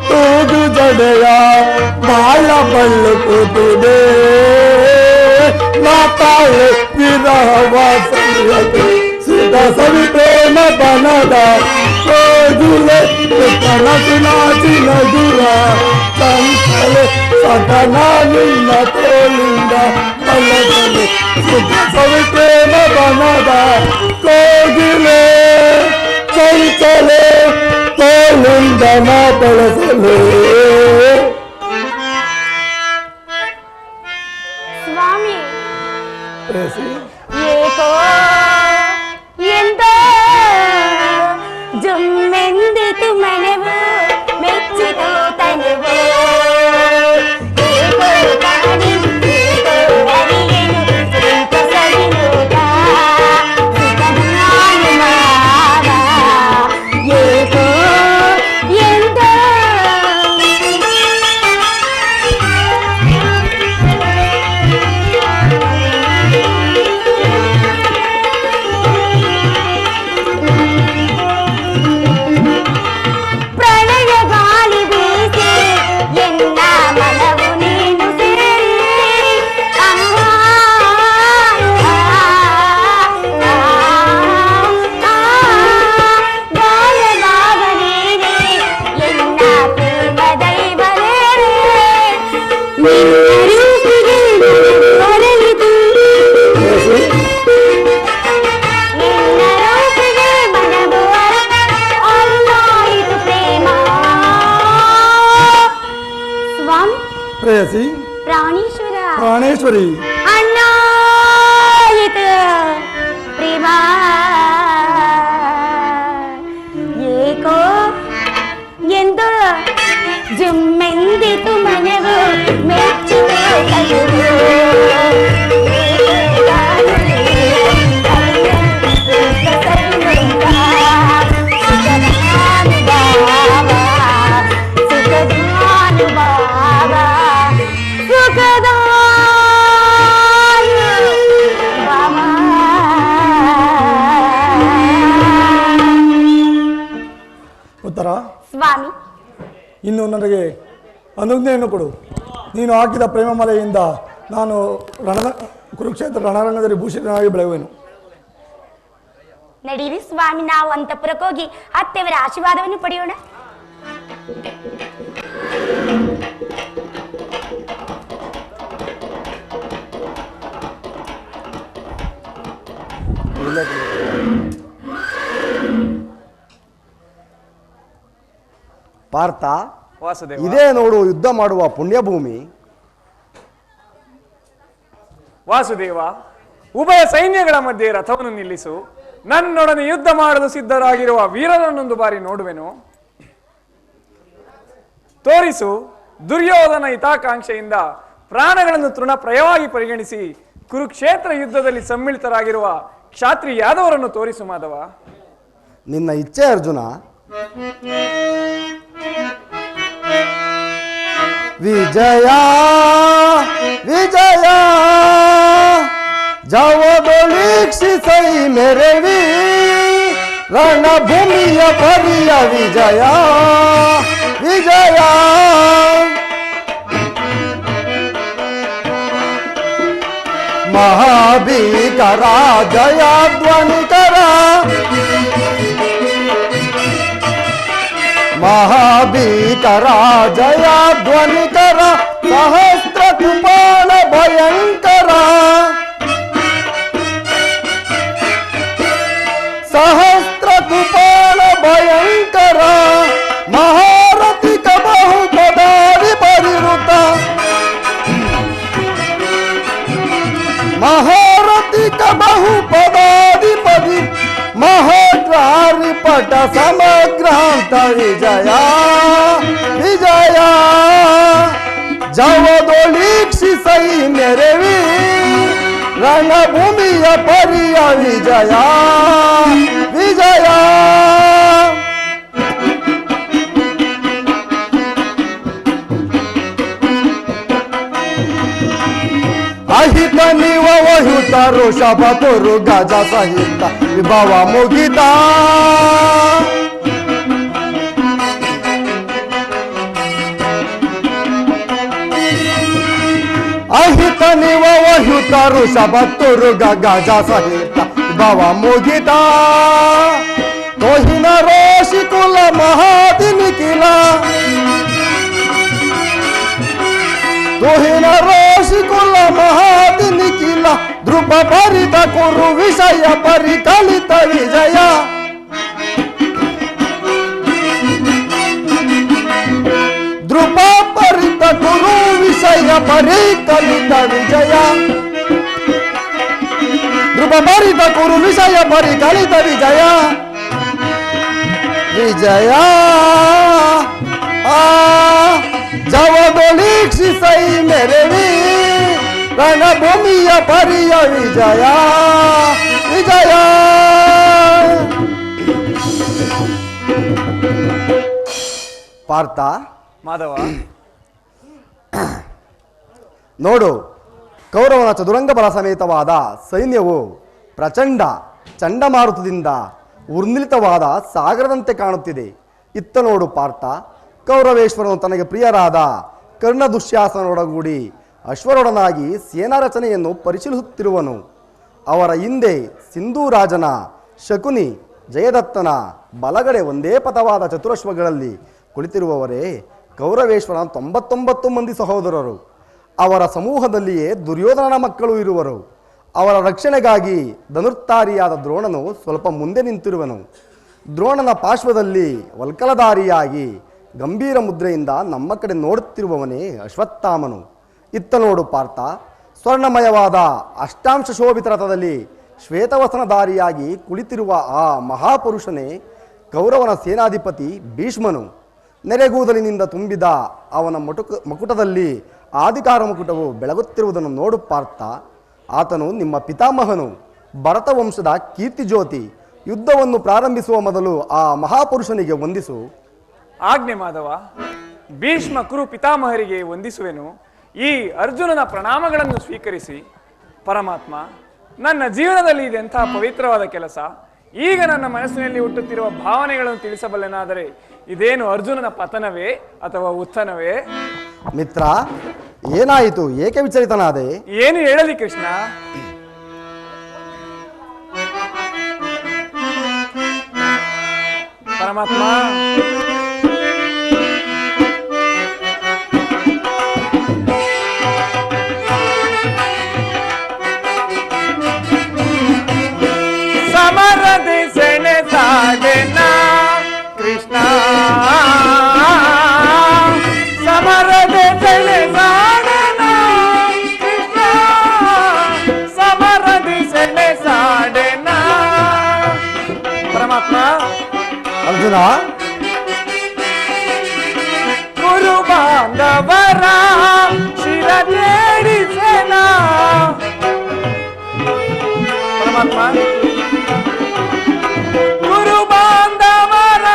ತೂಗು ಜಡೆಯ, ಬಾಳ ಬಳ್ಳುಕುತ್ತಿದೆ ಮಾತಾಳೆ ವಿರಹವ ಸರಿಯದೆ. ಸುಖ ಸವಿ ಪ್ರೇಮ ಬನದ ಕೋಗಿಲೆ, ಕನಸು ನಾಚಿ ನಗುವ ಚಂಚಲೆ, ಸದನ ನಿನ್ನ ತೋಳಿಂದ ಬಳಸಲೆ. ಸುಖ ಸವಿ ಪ್ರೇಮ ಬನದ ಕೋಗಿಲೆ, ಚಂಚಲೆ ತೋಳಿಂದ ನಾ ಬಳಸಲೆ. ಸ್ವಾಮಿ ಪ್ರೇಯಸಿ, ಏಕೋ ಎಂತ ಜುಮ್ಮೆಂದಿತು ಮನವು ಮೆಚ್ಚಿತು ತನುವು. ಏಕೋ ಕಾಣಿ ಏಕೋ ಅರಿಯೆನು ಸುಖ ಸವಿನೂಟ ಸುಖನಾನುಮಾನ. ಏಕೋ ಎಂತ ಪ್ರಣಯ ಗಾಳಿ ಬೀಸಿ ಎನ್ನ ಮನವು ನೀನು ಸೇರಿ ಗಾಯದಾಗ ನೀನೆ ಎನ್ನ ಪ್ರೇಮ ದೈವರೇರೆ. ನಿನ್ನ ರೂಪಿಗೆ ಹೊರಳಿತು, ನಿನ್ನ ರೂಪಿಗೆ ಮನವು ಅಲ್ಲಾಯಿತು ಪ್ರೇಮ. ಸ್ವಾಮಿ ಪ್ರೇಯಸಿ, ಪ್ರಾಣೇಶ್ವರ ಪ್ರಾಣೇಶ್ವರಿ, ಅಣ್ಣಾಯಿತು ಪ್ರೇಮ. ಏಕೋ ಎಂದು ಜುಮ್ಮೆಂದಿತು ಮನವು ಮೆಚ್ಚಿತು ತನುವು. ಉತ್ತರ? ಸ್ವಾಮಿ ಇನ್ನು ನನಗೆ ಅನುಜ್ಞೆಯನ್ನು ಕೊಡು. ನೀನು ಹಾಕಿದ ಪ್ರೇಮಮಲೆಯಿಂದ ನಾನು ಕುರುಕ್ಷೇತ್ರ ರಣರಂಗದಲ್ಲಿ ಭೂಷಿತನಾಗಿ ಬೆಳೆಯುವೆನು. ನಡೀರಿ ಸ್ವಾಮಿ, ನಾವು ಅಂತಃಪುರಕ್ಕೆ ಹೋಗಿ ಅತ್ತೆಯವರ ಆಶೀರ್ವಾದವನ್ನು ಪಡೆಯೋಣ. ಪಾರ್ಥ, ವಾಸುದೇವ, ಇದೇ ನೋಡು ಯುದ್ಧ ಮಾಡುವ ಪುಣ್ಯಭೂಮಿ. ವಾಸುದೇವ, ಉಭಯ ಸೈನ್ಯಗಳ ಮಧ್ಯೆ ರಥವನ್ನು ನಿಲ್ಲಿಸು. ನನ್ನೊಡನೆ ಯುದ್ಧ ಮಾಡಲು ಸಿದ್ಧರಾಗಿರುವ ವೀರರನ್ನೊಂದು ಬಾರಿ ನೋಡುವೆನು. ತೋರಿಸು. ದುರ್ಯೋಧನ ಹಿತಾಕಾಂಕ್ಷೆಯಿಂದ ಪ್ರಾಣಗಳನ್ನು ತೃಣಪ್ರಾಯವಾಗಿ ಪರಿಗಣಿಸಿ ಕುರುಕ್ಷೇತ್ರ ಯುದ್ಧದಲ್ಲಿ ಸಮ್ಮಿಳಿತರಾಗಿರುವ ಕ್ಷಾತ್ರಿ ಯಾದವರನ್ನು ತೋರಿಸು ಮಾಧವ. ನಿನ್ನ ಇಚ್ಛೆ ಅರ್ಜುನ. ವಿಜಯ ವಿಜಯ ಜವದೊಳೀಕ್ಷಿಸೈ ಮೆರವಿ ರಣಭೂಮಿಯ ಪರಿಯ ವಿಜಯ ವಿಜಯ. ಮಹಾಭೀಕರ ಜಯ ಧ್ವನಿಕರ ಮಹಾಭೀಕರ ಜಯ ಧ್ವನಿಕರ ಸಹಸ್ರ ಕೃಪಾಣ ಭಯಂಕರ ಸಹಸ್ರ ಕೃಪಾಣ ಭಯಂಕರ ಮಹಾರಥಿಕ ಬಹುಪದಾರಿ ಪರಿವೃತ ಮಹಾರಥಿಕ ಬಹುಪದಾಧಿಪತಿ ಮಹಾಗ್ರಾರಿ ಪಟ ಸಮಗ್ರಾಂತ ವಿಜಯ ವಿಜಯ ಜವದೊಳೀಕ್ಷಿಸೈ ಮೆರವಿ ರಣಭೂಮಿಯ ಪರಿಯ ವಿಜಯ ವಿಜಯ. ಅಹಿತ ನಿವ ವಹುತ ಋಷಭ ತುರು ಗಜ ಸಹಿತ ವಿಭವ ಮುಗಿತ ಅಹಿತ ನಿವ ವಹುತ ಋಷಭ ತುರು ಗಜ ಸಹಿತ ವಿಭವ ಮುಗಿತ ಕೋಹಿನ ರೋಷಿ ಕುಲ ಮಹಾದಿನಿ ಕಿಲ ತುಹಿನ ರೋಷಿ ಕುಲ ಮಹಾದಿನಿ ಕಿಲ ಧ್ರುವ ಭರಿತ ಕುರು ವಿಷಯ ಪರಿಕಲಿತ ವಿಜಯ ಧ್ರುವ ಭರಿತ ಕುರು ವಿಷಯ ಪರಿಕಲಿತ ವಿಜಯ ಧ್ರುವ ಭರಿತ ಕುರು ವಿಷಯ ಪರಿಕಲಿತ ವಿಜಯ ವಿಜಯ ಜವದೊಳೀಕ್ಷಿಸೈ ಮೆರವಿ ರಣಭೂಮಿಯ ಪರಿಯ ವಿಜಯ ವಿಜಯ. ಪಾರ್ಥ, ಮಾಧವ, ನೋಡು, ಕೌರವನ ಚದುರಂಗ ಬಲ ಸಮೇತವಾದ ಸೈನ್ಯವು ಪ್ರಚಂಡ ಚಂಡಮಾರುತದಿಂದ ಉರ್ಮಿಲಿತವಾದ ಸಾಗರದಂತೆ ಕಾಣುತ್ತಿದೆ. ಇತ್ತ ನೋಡು ಪಾರ್ಥ, ಕೌರವೇಶ್ವರನು ತನಗೆ ಪ್ರಿಯರಾದ ಕರ್ಣ ದುಶ್ಯಾಸನರೊಡಗೂಡಿ ಅಶ್ವರೊಡನಾಗಿ ಸೇನಾ ರಚನೆಯನ್ನು ಪರಿಶೀಲಿಸುತ್ತಿರುವನು. ಅವರ ಹಿಂದೆ ಸಿಂಧೂರಾಜನ ಶಕುನಿ ಜಯದತ್ತನ ಬಲಗಡೆ ಒಂದೇ ಪಥವಾದ ಚತುರಶ್ವಗಳಲ್ಲಿ ಕುಳಿತಿರುವವರೇ ಕೌರವೇಶ್ವರನ 99 ಮಂದಿ ಸಹೋದರರು. ಅವರ ಸಮೂಹದಲ್ಲಿಯೇ ದುರ್ಯೋಧನನ ಮಕ್ಕಳು ಇರುವರು. ಅವರ ರಕ್ಷಣೆಗಾಗಿ ಧನುರ್ಧಾರಿಯಾದ ದ್ರೋಣನು ಸ್ವಲ್ಪ ಮುಂದೆ ನಿಂತಿರುವನು. ದ್ರೋಣನ ಪಾರ್ಶ್ವದಲ್ಲಿ ವಲ್ಕಲಧಾರಿಯಾಗಿ ಗಂಭೀರ ಮುದ್ರೆಯಿಂದ ನಮ್ಮ ಕಡೆ ನೋಡುತ್ತಿರುವವನೇ ಅಶ್ವತ್ಥಾಮನು. ಇತ್ತ ನೋಡು ಪಾರ್ಥ, ಸ್ವರ್ಣಮಯವಾದ ಅಷ್ಟಾಂಶ ಶೋಭಿತ ರಥದಲ್ಲಿ ಶ್ವೇತವಸನಧಾರಿಯಾಗಿ ಕುಳಿತಿರುವ ಆ ಮಹಾಪುರುಷನೇ ಕೌರವನ ಸೇನಾಧಿಪತಿ ಭೀಷ್ಮನು. ನೆರೆಗೂದಲಿನಿಂದ ತುಂಬಿದ ಅವನ ಮಕುಟದಲ್ಲಿ ಆದಿಕಾರ ಮುಕುಟವು ಬೆಳಗುತ್ತಿರುವುದನ್ನು ನೋಡು ಪಾರ್ಥ. ಆತನು ನಿಮ್ಮ ಪಿತಾಮಹನು, ಭರತ ವಂಶದ ಕೀರ್ತಿಜ್ಯೋತಿ. ಯುದ್ಧವನ್ನು ಪ್ರಾರಂಭಿಸುವ ಮೊದಲು ಆ ಮಹಾಪುರುಷನಿಗೆ ವಂದಿಸು. ಆಜ್ಞೆ ಮಾಧವ. ಭೀಷ್ಮ ಕುರು ಪಿತಾಮಹರಿಗೆ ವಂದಿಸುವೆನು. ಈ ಅರ್ಜುನನ ಪ್ರಣಾಮಗಳನ್ನು ಸ್ವೀಕರಿಸಿ. ಪರಮಾತ್ಮ, ನನ್ನ ಜೀವನದಲ್ಲಿ ಇದೆಂಥ ಪವಿತ್ರವಾದ ಕೆಲಸ. ಈಗ ನನ್ನ ಮನಸ್ಸಿನಲ್ಲಿ ಹುಟ್ಟುತ್ತಿರುವ ಭಾವನೆಗಳನ್ನು ತಿಳಿಸಬಲ್ಲೆನಾದರೆ ಇದೇನು ಅರ್ಜುನನ ಪತನವೇ ಅಥವಾ ಉತ್ಥನವೇ? ಮಿತ್ರ, ಏನಾಯಿತು? ಏಕೆ ವಿಚಲಿತನಾದೆ? ಏನು ಹೇಳಲಿ ಕೃಷ್ಣ? ಪರಮಾತ್ಮ, ಸಮರದಿ ಸೆಣೆಸಾಡೆನ ಕೃಷ್ಣ, ಸಮರದಿ ಸೆಣೆಸಾಡೆನ ಕೃಷ್ಣ, ಸಮರದಿ ಸೆಣೆಸಾಡೆನ. ಪರಮಾತ್ಮ, ಅರ್ಜುನ, ಗುರು ಬಾಂಧವರ ಶಿರಜೇಡಿಸೆನ. ಪರಮಾತ್ಮ, ಗುರು ಬಾಂಧವರ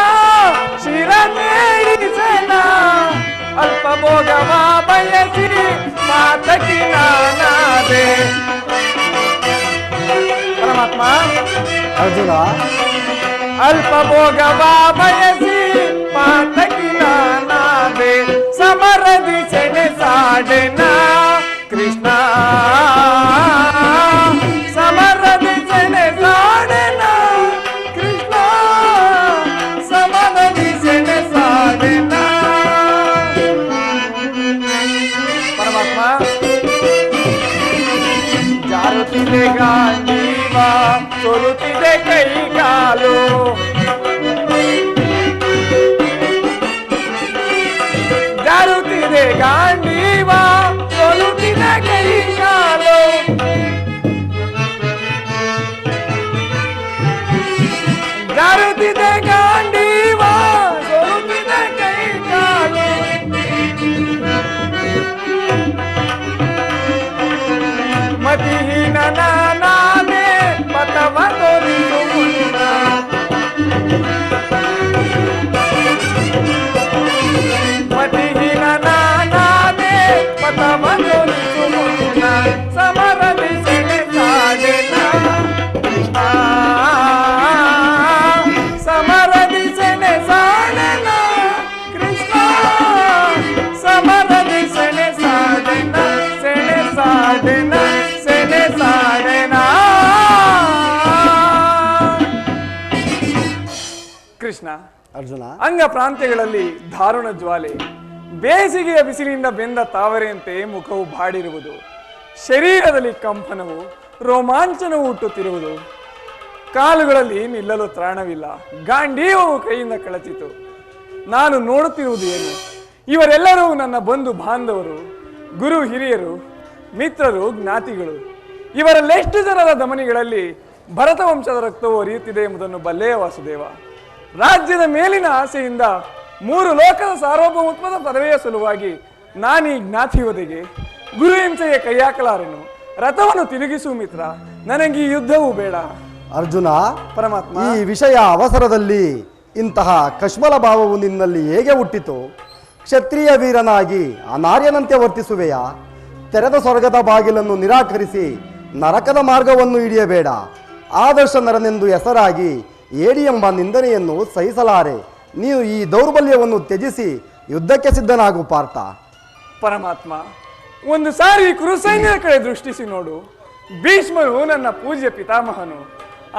ಶಿರಜೇಡಿಸೆನ. ಅಲ್ಪ ಭೋಗವ ಬಯಸಿ ಮಾತಕಿ ನಾನಾದೆ. ಪರಮಾತ್ಮ, ಅರ್ಜುನ, ಅಲ್ಪ ಭೋಗವ ಬಯಸಿ ಮಾತಕಿ ನಾನಾದೆ. ಸಮರದಿ ಸೆಣೆಸಾಡೆನ ಕೃಷ್ಣ, ಸಮರದಿ ಸೆಣೆಸಾಡೆನ ಕೃಷ್ಣ, ಸಮರದಿ ಸೆಣೆಸಾಡೆನ. ಪರಮಾತ್ಮ, ಜಾರುತ್ತಿದೆ ಗಾಂಡೀವ, ಸೋಲುತ್ತಿದೆ ಕೈಗಾಲು. ಜಾರುತ್ತಿದೆ ಗಾಂಡೀವ, ಸೋಲುತ್ತಿದೆ ಕೈಗಾಲು. ಜಾರುತ್ತಿದೆ ಗಾಂಡೀವ, ಸೋಲುತ್ತಿದೆ ಕೈಗಾಲು. ಮತಿಹೀನ ನಾನೇ ಪಥವ ತೋರಿಸು ಮುನ್ನ. ಮತಿಹೀನ ನಾನೇ ಪಥವ ತೋರಿಸು ಮುನ್ನ. ಸಮರದಿ ಸೆಣೆಸಾಡೆನ ಕೃಷ್ಣ, ಸಮರದಿ ಸೆಣೆಸಾಡೆನ ಕೃಷ್ಣ, ಸಮರದಿ ಸೆಣೆಸಾಡೆನ ಸೆಣೆಸಾಡೆನ ಸೆಣೆಸಾಡೆನ. ಕೃಷ್ಣ, ಅರ್ಜುನ, ಅಂಗ ಪ್ರಾಂತ್ಯಗಳಲ್ಲಿ ದಾರುಣ ಜ್ವಾಲೆ, ಬೇಸಿಗೆಯ ಬಿಸಿಲಿನಿಂದ ಬೆಂದ ತಾವರೆಯಂತೆ ಮುಖವು ಬಾಡಿರುವುದು, ಶರೀರದಲ್ಲಿ ಕಂಪನವು, ರೋಮಾಂಚನವು ಹುಟ್ಟುತ್ತಿರುವುದು, ಕಾಲುಗಳಲ್ಲಿ ನಿಲ್ಲಲು ತ್ರಾಣವಿಲ್ಲ, ಗಾಂಡೀವವು ಕೈಯಿಂದ ಕಳಚಿತು. ನಾನು ನೋಡುತ್ತಿರುವುದು ಏನು? ಇವರೆಲ್ಲರೂ ನನ್ನ ಬಂಧು ಬಾಂಧವರು, ಗುರು ಹಿರಿಯರು, ಮಿತ್ರರು, ಜ್ಞಾತಿಗಳು. ಇವರಲ್ಲೆಷ್ಟು ಜನರ ಧಮನಿಗಳಲ್ಲಿ ಭರತ ವಂಶದ ರಕ್ತವು ಹರಿಯುತ್ತಿದೆ ಎಂಬುದನ್ನು ಬಲ್ಲೆಯ ವಾಸುದೇವ. ರಾಜ್ಯದ ಮೇಲಿನ ಆಸೆಯಿಂದ 3 ಲೋಕದ ಸಾರ್ವಭೌಮತ್ವದ ಪದವಿಯ ಸಲುವಾಗಿ ನಾನೀ ಜ್ಞಾತಿವದೆಗೆ ಗುರು ಹಿಂಸೆಗೆ ಕೈಯಾಕಲಾರೆನು. ರಥವನ್ನು ತಿರುಗಿಸು ಮಿತ್ರ, ನನಗೆ ಈ ಯುದ್ಧವೂ ಬೇಡ. ಅರ್ಜುನ, ಪರಮಾತ್ಮ, ಈ ವಿಷಯ ಅವಸರದಲ್ಲಿ ಇಂತಹ ಕಶ್ಮಲ ಭಾವವು ನಿನ್ನಲ್ಲಿ ಹೇಗೆ ಹುಟ್ಟಿತು? ಕ್ಷತ್ರಿಯ ವೀರನಾಗಿ ಅನಾರ್ಯನಂತೆ ವರ್ತಿಸುವೆಯಾ? ತೆರೆದ ಸ್ವರ್ಗದ ಬಾಗಿಲನ್ನು ನಿರಾಕರಿಸಿ ನರಕದ ಮಾರ್ಗವನ್ನು ಹಿಡಿಯಬೇಡ. ಆದರ್ಶ ನರನೆಂದು ಹೆಸರಾಗಿ ಏಡಿ ಎಂಬ ನಿಂದನೆಯನ್ನು ಸಹಿಸಲಾರೆ. ನೀನು ಈ ದೌರ್ಬಲ್ಯವನ್ನು ತ್ಯಜಿಸಿ ಯುದ್ಧಕ್ಕೆ ಸಿದ್ಧನಾಗು ಪಾರ್ಥ. ಪರಮಾತ್ಮ, ಒಂದು ಸಾರಿ ಕುರುಸೈನ್ಯದ ಕಡೆ ದೃಷ್ಟಿಸಿ ನೋಡು. ಭೀಷ್ಮರು ನನ್ನ ಪೂಜ್ಯ ಪಿತಾಮಹನು,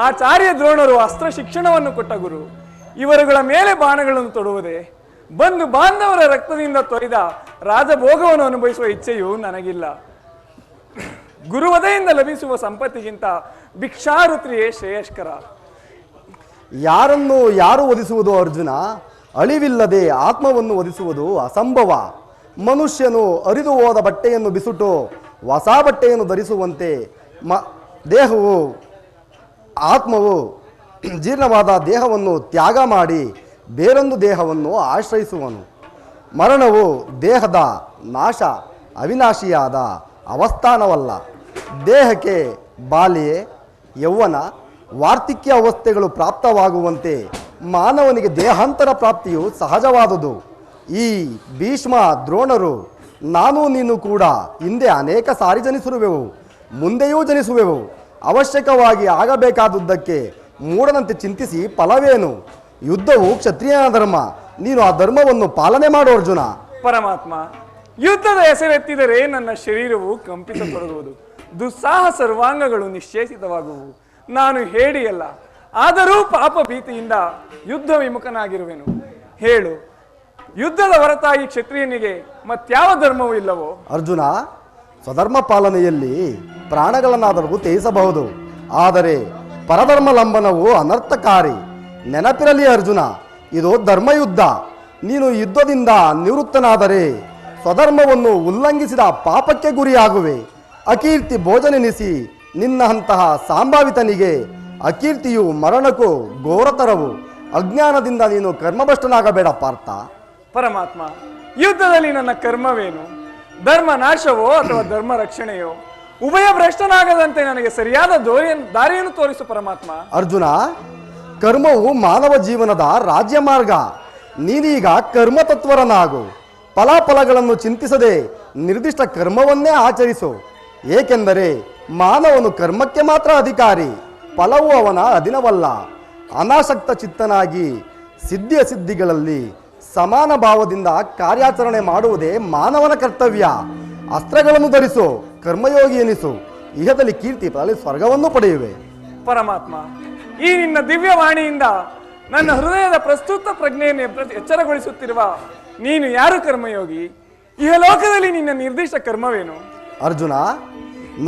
ಆಚಾರ್ಯ ದ್ರೋಣರು ಅಸ್ತ್ರ ಶಿಕ್ಷಣವನ್ನು ಕೊಟ್ಟ ಗುರು. ಇವರುಗಳ ಮೇಲೆ ಬಾಣಗಳನ್ನು ತೊಡುವುದೇ? ಬಂಧು ಬಾಂಧವರ ರಕ್ತದಿಂದ ತೊಯ್ದ ರಾಜಭೋಗವನ್ನು ಅನುಭವಿಸುವ ಇಚ್ಛೆಯು ನನಗಿಲ್ಲ. ಗುರುವದೆಯಿಂದ ಲಭಿಸುವ ಸಂಪತ್ತಿಗಿಂತ ಭಿಕ್ಷಾರುತ್ರಿಯೇ ಶ್ರೇಯಸ್ಕರ. ಯಾರನ್ನು ಯಾರು ಒದಿಸುವುದು ಅರ್ಜುನ? ಅಳಿವಿಲ್ಲದೆ ಆತ್ಮವನ್ನು ಒದಿಸುವುದು ಅಸಂಭವ. ಮನುಷ್ಯನು ಅರಿದು ಹೋದ ಬಟ್ಟೆಯನ್ನು ಬಿಸುಟು ಹೊಸ ಬಟ್ಟೆಯನ್ನು ಧರಿಸುವಂತೆ ದೇಹವು ಆತ್ಮವು ಜೀರ್ಣವಾದ ದೇಹವನ್ನು ತ್ಯಾಗ ಮಾಡಿ ಬೇರೊಂದು ದೇಹವನ್ನು ಆಶ್ರಯಿಸುವನು. ಮರಣವು ದೇಹದ ನಾಶ, ಅವಿನಾಶಿಯಾದ ಅವಸ್ಥಾನವಲ್ಲ. ದೇಹಕ್ಕೆ ಬಾಲ್ಯ, ಯೌವನ, ವಾರ್ಧಿಕ್ಯ ಅವಸ್ಥೆಗಳು ಪ್ರಾಪ್ತವಾಗುವಂತೆ ಮಾನವನಿಗೆ ದೇಹಾಂತರ ಪ್ರಾಪ್ತಿಯು ಸಹಜವಾದುದು. ಈ ಭೀಷ್ಮ ದ್ರೋಣರು ನಾನು ನೀನು ಕೂಡ ಹಿಂದೆ ಅನೇಕ ಸಾರಿ ಜನಿಸಿರುವೆವು, ಮುಂದೆಯೂ ಜನಿಸುವೆವು. ಅವಶ್ಯಕವಾಗಿ ಆಗಬೇಕಾದುದಕ್ಕೆ ಮೂಢನಂತೆ ಚಿಂತಿಸಿ ಫಲವೇನು? ಯುದ್ಧವು ಕ್ಷತ್ರಿಯನ ಧರ್ಮ, ನೀನು ಆ ಧರ್ಮವನ್ನು ಪಾಲನೆ ಮಾಡು ಅರ್ಜುನ. ಪರಮಾತ್ಮ, ಯುದ್ಧದ ಹೆಸರೆತ್ತಿದರೆ ನನ್ನ ಶರೀರವು ಕಂಪಿಸತೊಡಗುವುದು, ದುಸ್ಸಾಹ ಸರ್ವಾಂಗಗಳು ನಿಶ್ಚೇಷಿತವಾಗುವು. ನಾನು ಹೇಡಿಯಲ್ಲ, ಆದರೂ ಪಾಪ ಭೀತಿಯಿಂದ ಯುದ್ಧ ವಿಮುಖನಾಗಿರುವೆನು. ಹೇಳು, ಯುದ್ಧದ ಹೊರತಾಗಿ ಕ್ಷತ್ರಿಯನಿಗೆ ಮತ್ಯಾವ ಧರ್ಮವೂ ಇಲ್ಲವೋ? ಅರ್ಜುನ, ಸ್ವಧರ್ಮ ಪಾಲನೆಯಲ್ಲಿ ಪ್ರಾಣಗಳನ್ನಾದರೂ ತ್ಯಜಿಸಬಹುದು, ಆದರೆ ಪರಧರ್ಮ ಲಂಬನವು ಅನರ್ಥಕಾರಿ. ನೆನಪಿರಲಿ ಅರ್ಜುನ, ಇದು ಧರ್ಮಯುದ್ಧ. ನೀನು ಯುದ್ಧದಿಂದ ನಿವೃತ್ತನಾದರೆ ಸ್ವಧರ್ಮವನ್ನು ಉಲ್ಲಂಘಿಸಿದ ಪಾಪಕ್ಕೆ ಗುರಿಯಾಗುವೆ. ಅಕೀರ್ತಿ ಭೋಜನೆನಿಸಿ ನಿನ್ನಂತಹ ಸಂಭಾವಿತನಿಗೆ ಅಕೀರ್ತಿಯು ಮರಣಕ್ಕೂ ಘೋರತರವು. ಅಜ್ಞಾನದಿಂದ ನೀನು ಕರ್ಮಭ್ರಷ್ಟನಾಗಬೇಡ ಪಾರ್ಥ. ಪರಮಾತ್ಮ, ಯುದ್ಧದಲ್ಲಿ ನನ್ನ ಕರ್ಮವೇನು? ಧರ್ಮ ನಾಶವೋ ಅಥವಾ ಧರ್ಮ ರಕ್ಷಣೆಯೋ? ಉಭಯ ಭ್ರಷ್ಟನಾಗದಂತೆ ನನಗೆ ಸರಿಯಾದ ದಾರಿಯನ್ನು ತೋರಿಸು ಪರಮಾತ್ಮ. ಅರ್ಜುನ, ಕರ್ಮವು ಮಾನವ ಜೀವನದ ರಾಜ್ಯ ಮಾರ್ಗ. ನೀನೀಗ ಕರ್ಮತತ್ವರನಾಗು. ಫಲಾಫಲಗಳನ್ನು ಚಿಂತಿಸದೆ ನಿರ್ದಿಷ್ಟ ಕರ್ಮವನ್ನೇ ಆಚರಿಸು. ಏಕೆಂದರೆ ಮಾನವನು ಕರ್ಮಕ್ಕೆ ಮಾತ್ರ ಅಧಿಕಾರಿ, ಫಲವು ಅವನ ಅಧೀನವಲ್ಲ. ಅನಾಸಕ್ತ ಚಿತ್ತನಾಗಿ ಸಿದ್ಧಿಗಳಲ್ಲಿ ಸಮಾನ ಭಾವದಿಂದ ಕಾರ್ಯಾಚರಣೆ ಮಾಡುವುದೇ ಮಾನವನ ಕರ್ತವ್ಯ. ಅಸ್ತ್ರಗಳನ್ನು ಧರಿಸು, ಕರ್ಮಯೋಗಿ ಎನಿಸು, ಇಹದಲ್ಲಿ ಕೀರ್ತಿ ಫಲ ಸ್ವರ್ಗವನ್ನು ಪಡೆಯುವೆ. ಪರಮಾತ್ಮ, ಈ ನಿನ್ನ ದಿವ್ಯವಾಣಿಯಿಂದ ನನ್ನ ಹೃದಯದ ಪ್ರಸ್ತುತ ಪ್ರಜ್ಞೆಯನ್ನು ಎಚ್ಚರಗೊಳಿಸುತ್ತಿರುವ ನೀನು ಯಾರು ಕರ್ಮಯೋಗಿ? ಇಹಲೋಕದಲ್ಲಿ ನಿನ್ನ ನಿರ್ದಿಷ್ಟ ಕರ್ಮವೇನು? ಅರ್ಜುನ,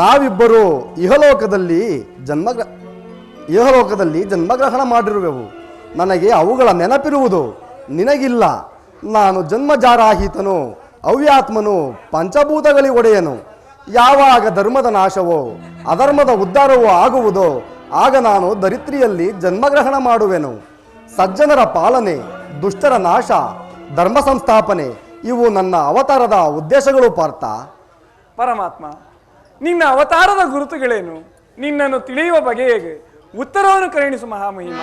ನಾವಿಬ್ಬರು ಇಹಲೋಕದಲ್ಲಿ ಜನ್ಮಗ್ರಹಣ ಮಾಡಿರುವೆವು. ನನಗೆ ಅವುಗಳ ನೆನಪಿರುವುದು, ನಿನಗಿಲ್ಲ. ನಾನು ಜನ್ಮಜಾರಾಹಿತನು, ಅವ್ಯಾತ್ಮನು, ಪಂಚಭೂತಗಳಿ ಒಡೆಯನು. ಯಾವಾಗ ಧರ್ಮದ ನಾಶವೋ ಅಧರ್ಮದ ಉದ್ಧಾರವೋ ಆಗುವುದೋ ಆಗ ನಾನು ಧರಿತ್ರಿಯಲ್ಲಿ ಜನ್ಮಗ್ರಹಣ ಮಾಡುವೆನು. ಸಜ್ಜನರ ಪಾಲನೆ, ದುಷ್ಟರ ನಾಶ, ಧರ್ಮ ಸಂಸ್ಥಾಪನೆ ಇವು ನನ್ನ ಅವತಾರದ ಉದ್ದೇಶಗಳು ಪಾರ್ಥ. ಪರಮಾತ್ಮ, ನಿನ್ನ ಅವತಾರದ ಗುರುತುಗಳೇನು? ನಿನ್ನನ್ನು ತಿಳಿಯುವ ಬಗೆ ಹೇಗೆ? ಉತ್ತರವನ್ನು ಕರುಣಿಸು ಮಹಾಮಹಿಮ.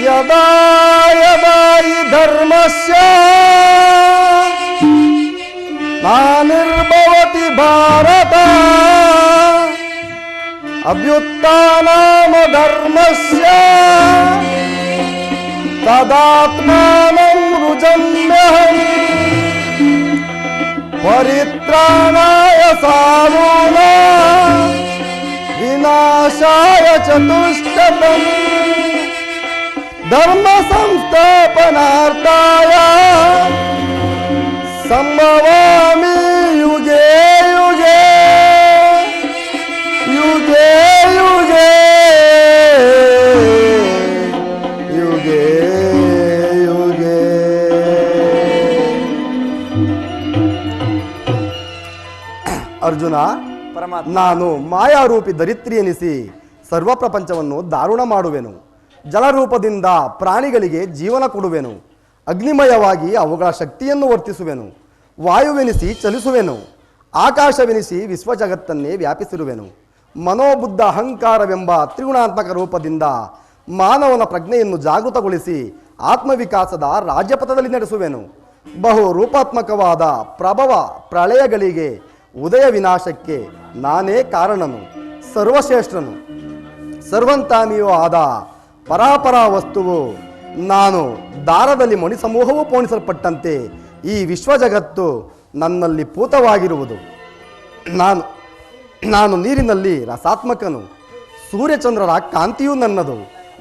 ಯದಾ ಯದಾ ಹಿ ಧರ್ಮಸ್ಯ ನಾನಿರ್ಭವತಿ ಭಾರತ ಅಭ್ಯುತ್ಥಾನಮ ಧರ್ಮಸ್ಯ ತದಾತ್ಮಾನಂ ರುಜಮ್ಯಹಂ ಪರಿತ್ರಾಣಾಯ ಸಾಧೂನಾಂ ವಿನಾಶಾಯ ಚತುಷ್ಟತಂ ಧರ್ಮ ಸಂಸ್ಥಾಪನಾರ್ಥಾಯ ಸಂಭವಾಮಿ ಯುಗೇ ಯುಗೇ ಯುಗೇ ಯುಗೇ ಯುಗೇ ಯುಗೇ. ಅರ್ಜುನ, ಪರಮಾತ್ಮ, ನಾನು ಮಾಯಾರೂಪಿ ಧರಿತ್ರಿ ಎನಿಸಿ ಸರ್ವ ಪ್ರಪಂಚವನ್ನು ದಾರುಣ ಮಾಡುವೆನು. ಜಲರೂಪದಿಂದ ಪ್ರಾಣಿಗಳಿಗೆ ಜೀವನ ಕೊಡುವೆನು. ಅಗ್ನಿಮಯವಾಗಿ ಅವುಗಳ ಶಕ್ತಿಯನ್ನು ವರ್ತಿಸುವೆನು. ವಾಯುವೆನಿಸಿ ಚಲಿಸುವೆನು. ಆಕಾಶವೆನಿಸಿ ವಿಶ್ವ ಜಗತ್ತನ್ನೇ ವ್ಯಾಪಿಸಿರುವೆನು. ಮನೋಬುದ್ಧ ಅಹಂಕಾರವೆಂಬ ತ್ರಿಗುಣಾತ್ಮಕ ರೂಪದಿಂದ ಮಾನವನ ಪ್ರಜ್ಞೆಯನ್ನು ಜಾಗೃತಗೊಳಿಸಿ ಆತ್ಮವಿಕಾಸದ ರಾಜ್ಯಪಥದಲ್ಲಿ ನಡೆಸುವೆನು. ಬಹು ರೂಪಾತ್ಮಕವಾದ ಪ್ರಭವ ಪ್ರಳಯಗಳಿಗೆ ಉದಯ ವಿನಾಶಕ್ಕೆ ನಾನೇ ಕಾರಣನು, ಸರ್ವಶ್ರೇಷ್ಠನು, ಸರ್ವಂತಾಮಿಯೂ ಆದ ಪರಾಪರ ವಸ್ತುವು ನಾನು. ದಾರದಲ್ಲಿ ಮಣಿ ಸಮೂಹವು ಪೋಣಿಸಲ್ಪಟ್ಟಂತೆ ಈ ವಿಶ್ವ ಜಗತ್ತು ನನ್ನಲ್ಲಿ ಪೂತವಾಗಿರುವುದು. ನಾನು ನೀರಿನಲ್ಲಿ ರಸಾತ್ಮಕನು, ಸೂರ್ಯಚಂದ್ರರ ಕಾಂತಿಯೂ ನನ್ನದು.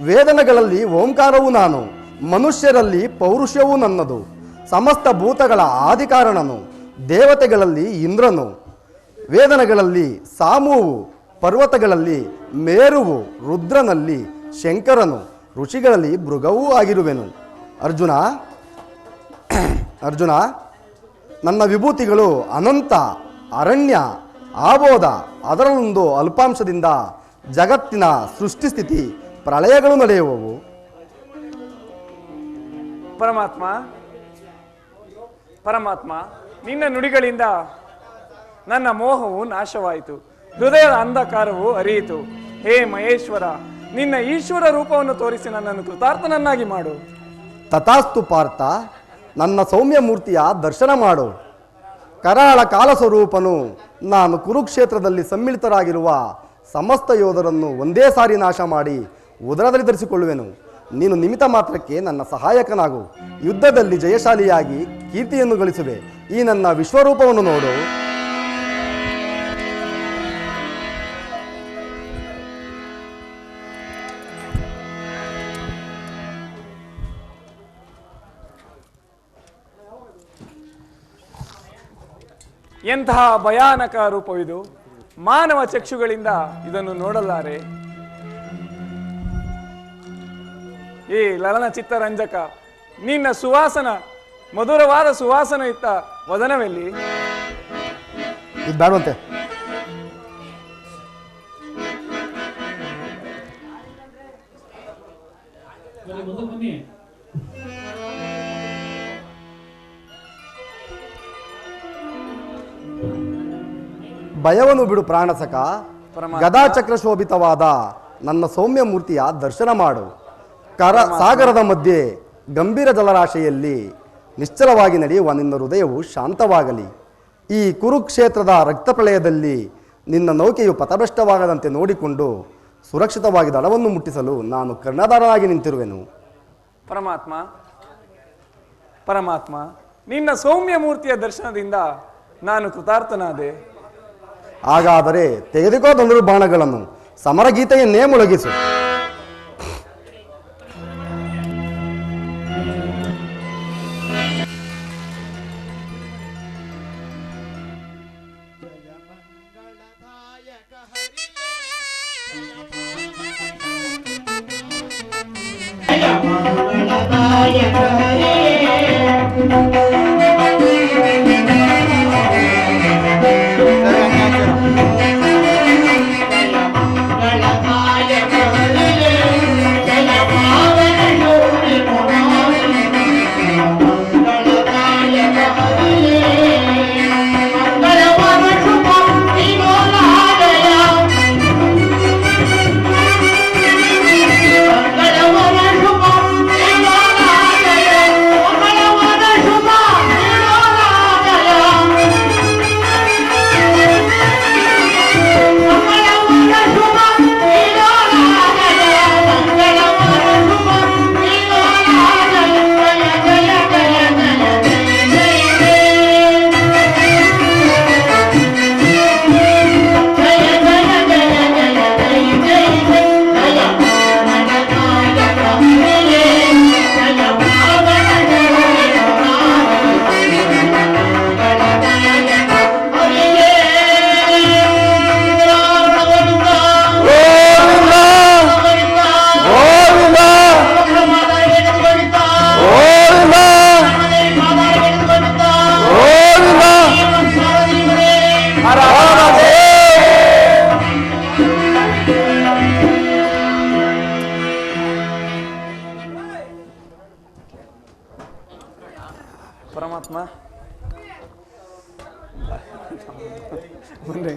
ವೇದನೆಗಳಲ್ಲಿ ಓಂಕಾರವೂ ನಾನು, ಮನುಷ್ಯರಲ್ಲಿ ಪೌರುಷವೂ ನನ್ನದು. ಸಮಸ್ತ ಭೂತಗಳ ಆದಿಕಾರಣನು, ದೇವತೆಗಳಲ್ಲಿ ಇಂದ್ರನು, ವೇದನೆಗಳಲ್ಲಿ ಸಾಮುವು, ಪರ್ವತಗಳಲ್ಲಿ ಮೇರುವು, ರುದ್ರನಲ್ಲಿ ಶಂಕರನು, ಋಷಿಗಳಲ್ಲಿ ಮೃಗವೂ ಆಗಿರುವೆನು. ಅರ್ಜುನ, ನನ್ನ ವಿಭೂತಿಗಳು ಅನಂತ, ಅರಣ್ಯ, ಆಬೋಧ, ಅದರಲ್ಲೊಂದು ಅಲ್ಪಾಂಶದಿಂದ ಜಗತ್ತಿನ ಸೃಷ್ಟಿಸ್ಥಿತಿ ಪ್ರಳಯಗಳು ನಡೆಯುವವು. ಪರಮಾತ್ಮ, ನಿನ್ನ ನುಡಿಗಳಿಂದ ನನ್ನ ಮೋಹವು ನಾಶವಾಯಿತು, ಹೃದಯದ ಅಂಧಕಾರವು ಅರಿಯಿತು. ಹೇ ಮಹೇಶ್ವರ, ನಿನ್ನ ಈಶ್ವರ ರೂಪವನ್ನು ತೋರಿಸಿ ನನ್ನನ್ನು ಕೃತಾರ್ಥನನ್ನಾಗಿ ಮಾಡು. ತಥಾಸ್ತು ಪಾರ್ಥ. ನನ್ನ ಸೌಮ್ಯ ಮೂರ್ತಿಯ ದರ್ಶನ ಮಾಡು. ಕರಾಳ ಕಾಲಸ್ವರೂಪನು ನಾನು ಕುರುಕ್ಷೇತ್ರದಲ್ಲಿ ಸಮ್ಮಿಳಿತರಾಗಿರುವ ಸಮಸ್ತ ಯೋಧರನ್ನು ಒಂದೇ ಸಾರಿ ನಾಶ ಮಾಡಿ ಉದರದಲ್ಲಿ ಧರಿಸಿಕೊಳ್ಳುವೆನು. ನೀನು ನಿಮಿತ್ತ ಮಾತ್ರಕ್ಕೆ ನನ್ನ ಸಹಾಯಕನಾಗು. ಯುದ್ಧದಲ್ಲಿ ಜಯಶಾಲಿಯಾಗಿ ಕೀರ್ತಿಯನ್ನು ಗಳಿಸುವೆ. ಈ ನನ್ನ ವಿಶ್ವರೂಪವನ್ನು ನೋಡು. ಎಂತಹ ಭಯಾನಕ ರೂಪವಿದು. ಮಾನವ ಚಕ್ಷುಗಳಿಂದ ಇದನ್ನು ನೋಡಲಾರೆ. ಏ ಲಲನ ಚಿತ್ತರಂಜಕ, ನಿನ್ನ ಸುವಾಸನ ಮಧುರವಾದ ಸುವಾಸನ ಇತ್ತ ವದನವೆಲ್ಲಿ? ಇದು ಬೇಡವಂತೆ. ಭಯವನ್ನು ಬಿಡು ಪ್ರಾಣಸಕ. ಗದಾಚಕ್ರ ಶೋಭಿತವಾದ ನನ್ನ ಸೌಮ್ಯ ಮೂರ್ತಿಯ ದರ್ಶನ ಮಾಡು. ಸಾಗರದ ಮಧ್ಯೆ ಗಂಭೀರ ಜಲರಾಶಿಯಲ್ಲಿ ನಿಶ್ಚಲವಾಗಿ ನಡೆಯುವ ನಿನ್ನ ಹೃದಯವು ಶಾಂತವಾಗಲಿ. ಈ ಕುರುಕ್ಷೇತ್ರದ ರಕ್ತಪ್ರಳಯದಲ್ಲಿ ನಿನ್ನ ನೌಕೆಯು ಪಥಭ್ರಷ್ಟವಾಗದಂತೆ ನೋಡಿಕೊಂಡು ಸುರಕ್ಷಿತವಾಗಿ ದಡವನ್ನು ಮುಟ್ಟಿಸಲು ನಾನು ಕರ್ಣಧಾರನಾಗಿ ನಿಂತಿರುವೆನು. ಪರಮಾತ್ಮ, ಪರಮಾತ್ಮ, ನಿನ್ನ ಸೌಮ್ಯ ಮೂರ್ತಿಯ ದರ್ಶನದಿಂದ ನಾನು ಕೃತಾರ್ಥನಾದೆ. ಹಾಗಾದರೆ ತೆಗೆದುಕೋ ಧನುರ್ಬಾಣಗಳನ್ನು, ಸಮರಗೀತೆಯನ್ನೇ ಮೊಳಗಿಸು. ಪರಮಾತ್ಮ, ಮುಂದೆ